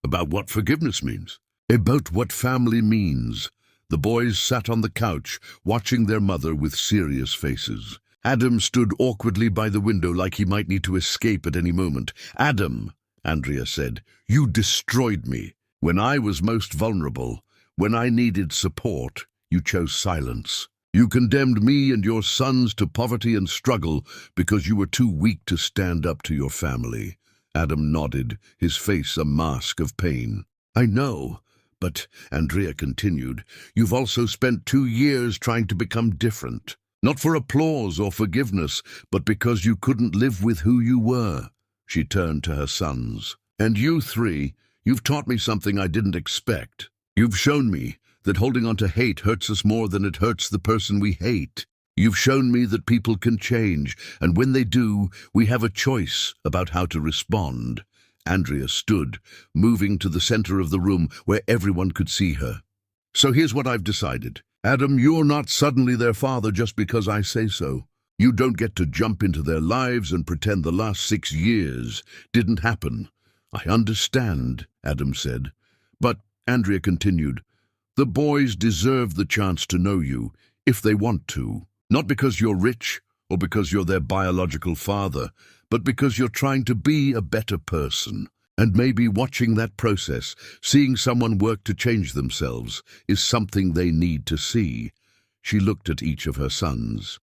about what forgiveness means, about what family means. The boys sat on the couch, watching their mother with serious faces. Adam stood awkwardly by the window like he might need to escape at any moment. Adam, Andrea said, you destroyed me. When I was most vulnerable, when I needed support, you chose silence. You condemned me and your sons to poverty and struggle because you were too weak to stand up to your family. Adam nodded, his face a mask of pain. I know, but, Andrea continued, you've also spent 2 years trying to become different. Not for applause or forgiveness, but because you couldn't live with who you were. She turned to her sons. And you three, you've taught me something I didn't expect. You've shown me that holding on to hate hurts us more than it hurts the person we hate. You've shown me that people can change, and when they do, we have a choice about how to respond. Andrea stood, moving to the center of the room where everyone could see her. So here's what I've decided. Adam, you're not suddenly their father just because I say so. You don't get to jump into their lives and pretend the last 6 years didn't happen. I understand, Adam said. But, Andrea continued, the boys deserve the chance to know you, if they want to. Not because you're rich, or because you're their biological father, but because you're trying to be a better person. And maybe watching that process, seeing someone work to change themselves, is something they need to see. She looked at each of her sons.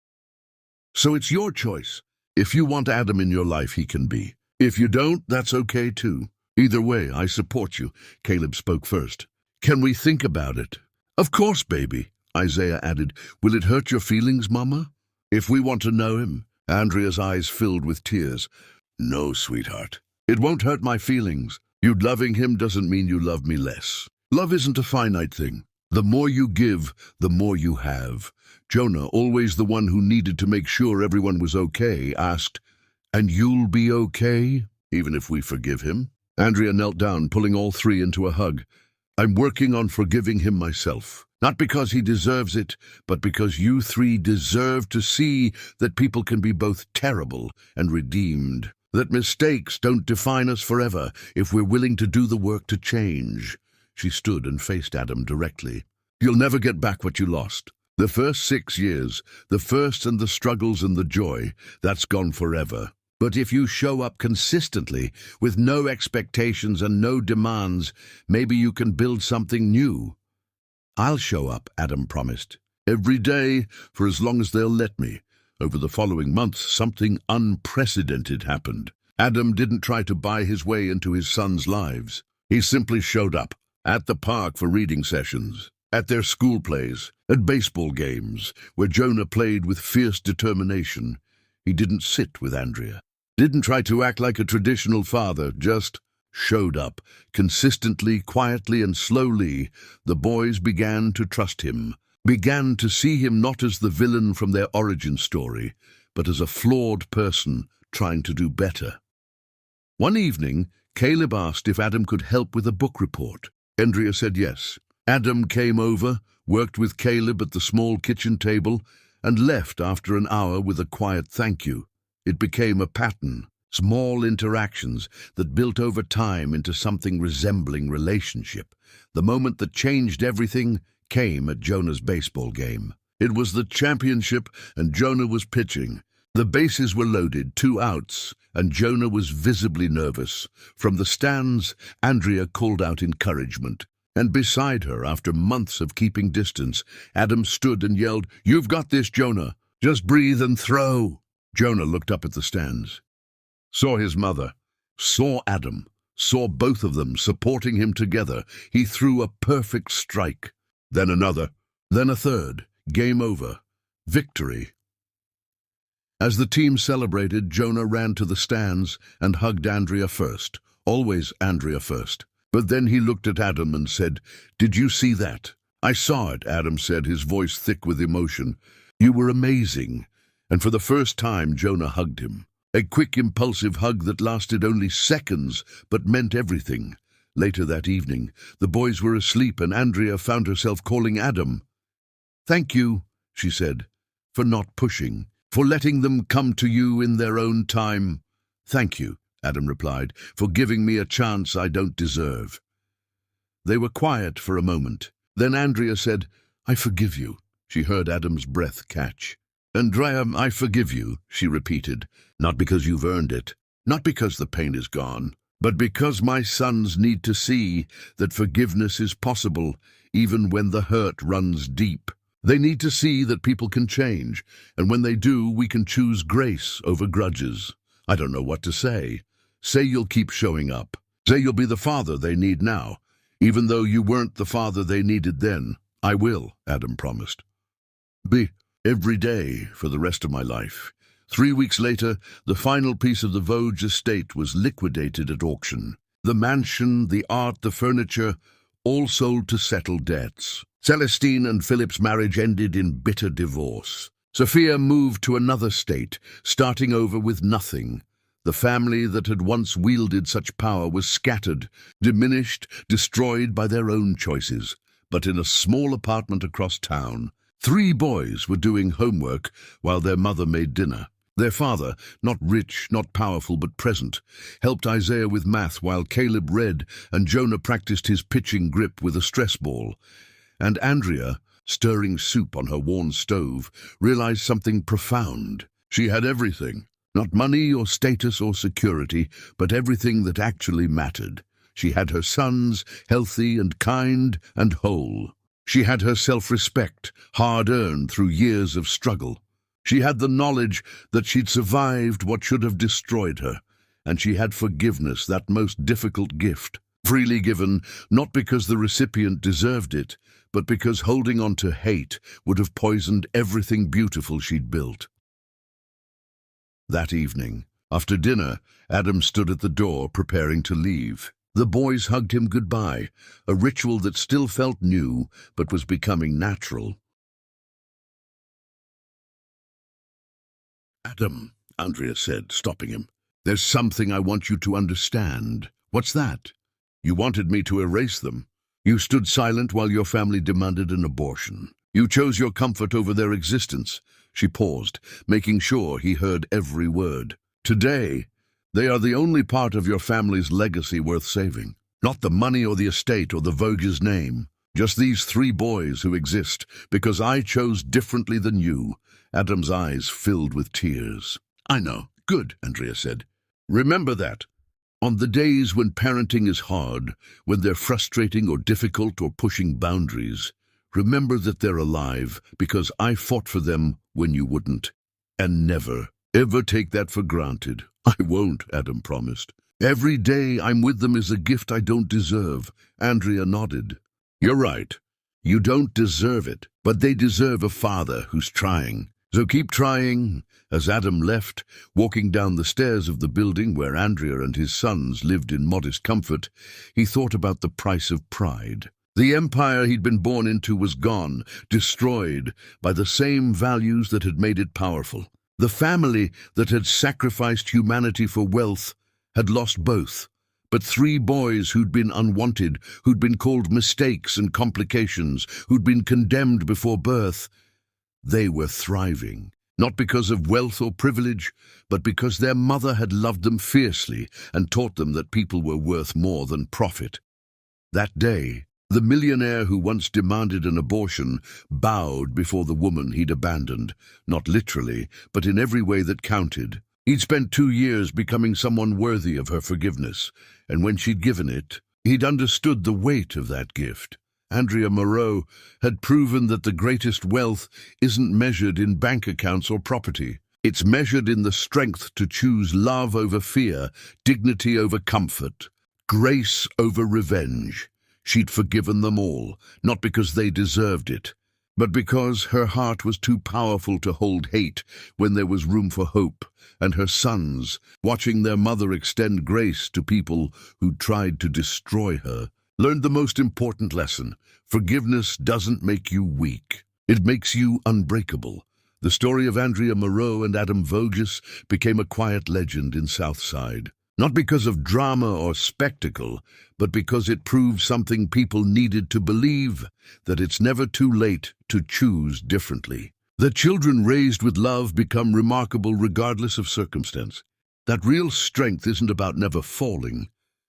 So it's your choice. If you want Adam in your life, he can be. If you don't, that's okay too. Either way, I support you, Caleb spoke first. Can we think about it? Of course, baby, Isaiah added. Will it hurt your feelings, Mama? If we want to know him. Andrea's eyes filled with tears. No, sweetheart. It won't hurt my feelings. You loving him doesn't mean you love me less. Love isn't a finite thing. The more you give, the more you have. Jonah, always the one who needed to make sure everyone was okay, asked, "And you'll be okay, even if we forgive him?" Andrea knelt down, pulling all three into a hug. I'm working on forgiving him myself. Not because he deserves it, but because you three deserve to see that people can be both terrible and redeemed. That mistakes don't define us forever if we're willing to do the work to change. She stood and faced Adam directly. You'll never get back what you lost. The first 6 years, the first and the struggles and the joy, that's gone forever. But if you show up consistently, with no expectations and no demands, maybe you can build something new. I'll show up, Adam promised. Every day, for as long as they'll let me. Over the following months, something unprecedented happened. Adam didn't try to buy his way into his sons' lives. He simply showed up, at the park for reading sessions, at their school plays, at baseball games, where Jonah played with fierce determination. He didn't sit with Andrea. Didn't try to act like a traditional father, just showed up. Consistently, quietly, and slowly, the boys began to trust him, began to see him not as the villain from their origin story, but as a flawed person trying to do better. One evening, Caleb asked if Adam could help with a book report. Andrea said yes. Adam came over, worked with Caleb at the small kitchen table, and left after an hour with a quiet thank you. It became a pattern, small interactions that built over time into something resembling relationship. The moment that changed everything came at Jonah's baseball game. It was the championship, and Jonah was pitching. The bases were loaded, 2 outs, and Jonah was visibly nervous. From the stands, Andrea called out encouragement. And beside her, after months of keeping distance, Adam stood and yelled, "You've got this, Jonah. Just breathe and throw." Jonah looked up at the stands, saw his mother, saw Adam, saw both of them supporting him together. He threw a perfect strike. Then another, then a third. Game over. Victory. As the team celebrated, Jonah ran to the stands and hugged Andrea first. Always Andrea first. But then he looked at Adam and said, "Did you see that?" "I saw it," Adam said, his voice thick with emotion. "You were amazing." And for the first time, Jonah hugged him. A quick, impulsive hug that lasted only seconds, but meant everything. Later that evening, the boys were asleep and Andrea found herself calling Adam. "Thank you," she said, "for not pushing, for letting them come to you in their own time." "Thank you," Adam replied, "for giving me a chance I don't deserve." They were quiet for a moment. Then Andrea said, "I forgive you." She heard Adam's breath catch. "Andrea, I forgive you," she repeated, "not because you've earned it, not because the pain is gone, but because my sons need to see that forgiveness is possible even when the hurt runs deep. They need to see that people can change, and when they do, we can choose grace over grudges. I don't know what to say. Say you'll keep showing up. Say you'll be the father they need now, even though you weren't the father they needed then. I will," Adam promised. "Be every day for the rest of my life." 3 weeks later, the final piece of the Vosges estate was liquidated at auction. The mansion, the art, the furniture, all sold to settle debts. Celestine and Philip's marriage ended in bitter divorce. Sophia moved to another state, starting over with nothing. The family that had once wielded such power was scattered, diminished, destroyed by their own choices. But in a small apartment across town, 3 boys were doing homework while their mother made dinner. Their father, not rich, not powerful, but present, helped Isaiah with math while Caleb read and Jonah practiced his pitching grip with a stress ball. And Andrea, stirring soup on her worn stove, realized something profound. She had everything. Not money or status or security, but everything that actually mattered. She had her sons, healthy and kind and whole. She had her self-respect, hard-earned through years of struggle. She had the knowledge that she'd survived what should have destroyed her, and she had forgiveness, that most difficult gift, freely given, not because the recipient deserved it, but because holding on to hate would have poisoned everything beautiful she'd built. That evening, after dinner, Adam stood at the door preparing to leave. The boys hugged him goodbye, a ritual that still felt new but was becoming natural. "Adam," Andrea said, stopping him, "there's something I want you to understand." "What's that?" "You wanted me to erase them. You stood silent while your family demanded an abortion. You chose your comfort over their existence." She paused, making sure he heard every word. "Today, they are the only part of your family's legacy worth saving. Not the money or the estate or the Vogue's name. Just these 3 boys who exist because I chose differently than you." Adam's eyes filled with tears. "I know. Good," Andrea said. "Remember that. On the days when parenting is hard, when they're frustrating or difficult or pushing boundaries, remember that they're alive because I fought for them when you wouldn't. And never, ever take that for granted." "I won't," Adam promised. "Every day I'm with them is a gift I don't deserve." Andrea nodded. "You're right. You don't deserve it, but they deserve a father who's trying. So keep trying." As Adam left, walking down the stairs of the building where Andrea and his sons lived in modest comfort, he thought about the price of pride. The empire he'd been born into was gone, destroyed by the same values that had made it powerful. The family that had sacrificed humanity for wealth had lost both. But 3 boys who'd been unwanted, who'd been called mistakes and complications, who'd been condemned before birth, they were thriving. Not because of wealth or privilege, but because their mother had loved them fiercely and taught them that people were worth more than profit. That day, the millionaire who once demanded an abortion bowed before the woman he'd abandoned, not literally, but in every way that counted. He'd spent 2 years becoming someone worthy of her forgiveness, and when she'd given it, he'd understood the weight of that gift. Andrea Moreau had proven that the greatest wealth isn't measured in bank accounts or property. It's measured in the strength to choose love over fear, dignity over comfort, grace over revenge. She'd forgiven them all, not because they deserved it, but because her heart was too powerful to hold hate when there was room for hope. And her sons, watching their mother extend grace to people who'd tried to destroy her, learned the most important lesson. Forgiveness doesn't make you weak. It makes you unbreakable. The story of Andrea Moreau and Adam Voges became a quiet legend in Southside. Not because of drama or spectacle, but because it proved something people needed to believe, that it's never too late to choose differently. That children raised with love become remarkable regardless of circumstance. That real strength isn't about never falling,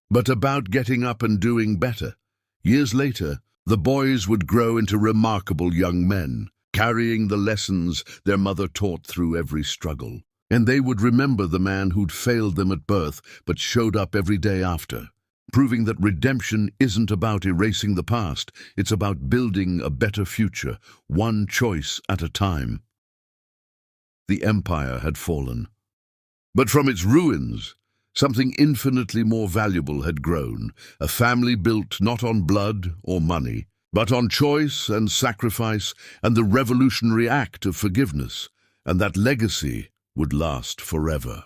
but about getting up and doing better. Years later, the boys would grow into remarkable young men, carrying the lessons their mother taught through every struggle. And they would remember the man who'd failed them at birth but showed up every day after, proving that redemption isn't about erasing the past, it's about building a better future, one choice at a time. The empire had fallen. But from its ruins, something infinitely more valuable had grown, a family built not on blood or money, but on choice and sacrifice and the revolutionary act of forgiveness, and that legacy would last forever.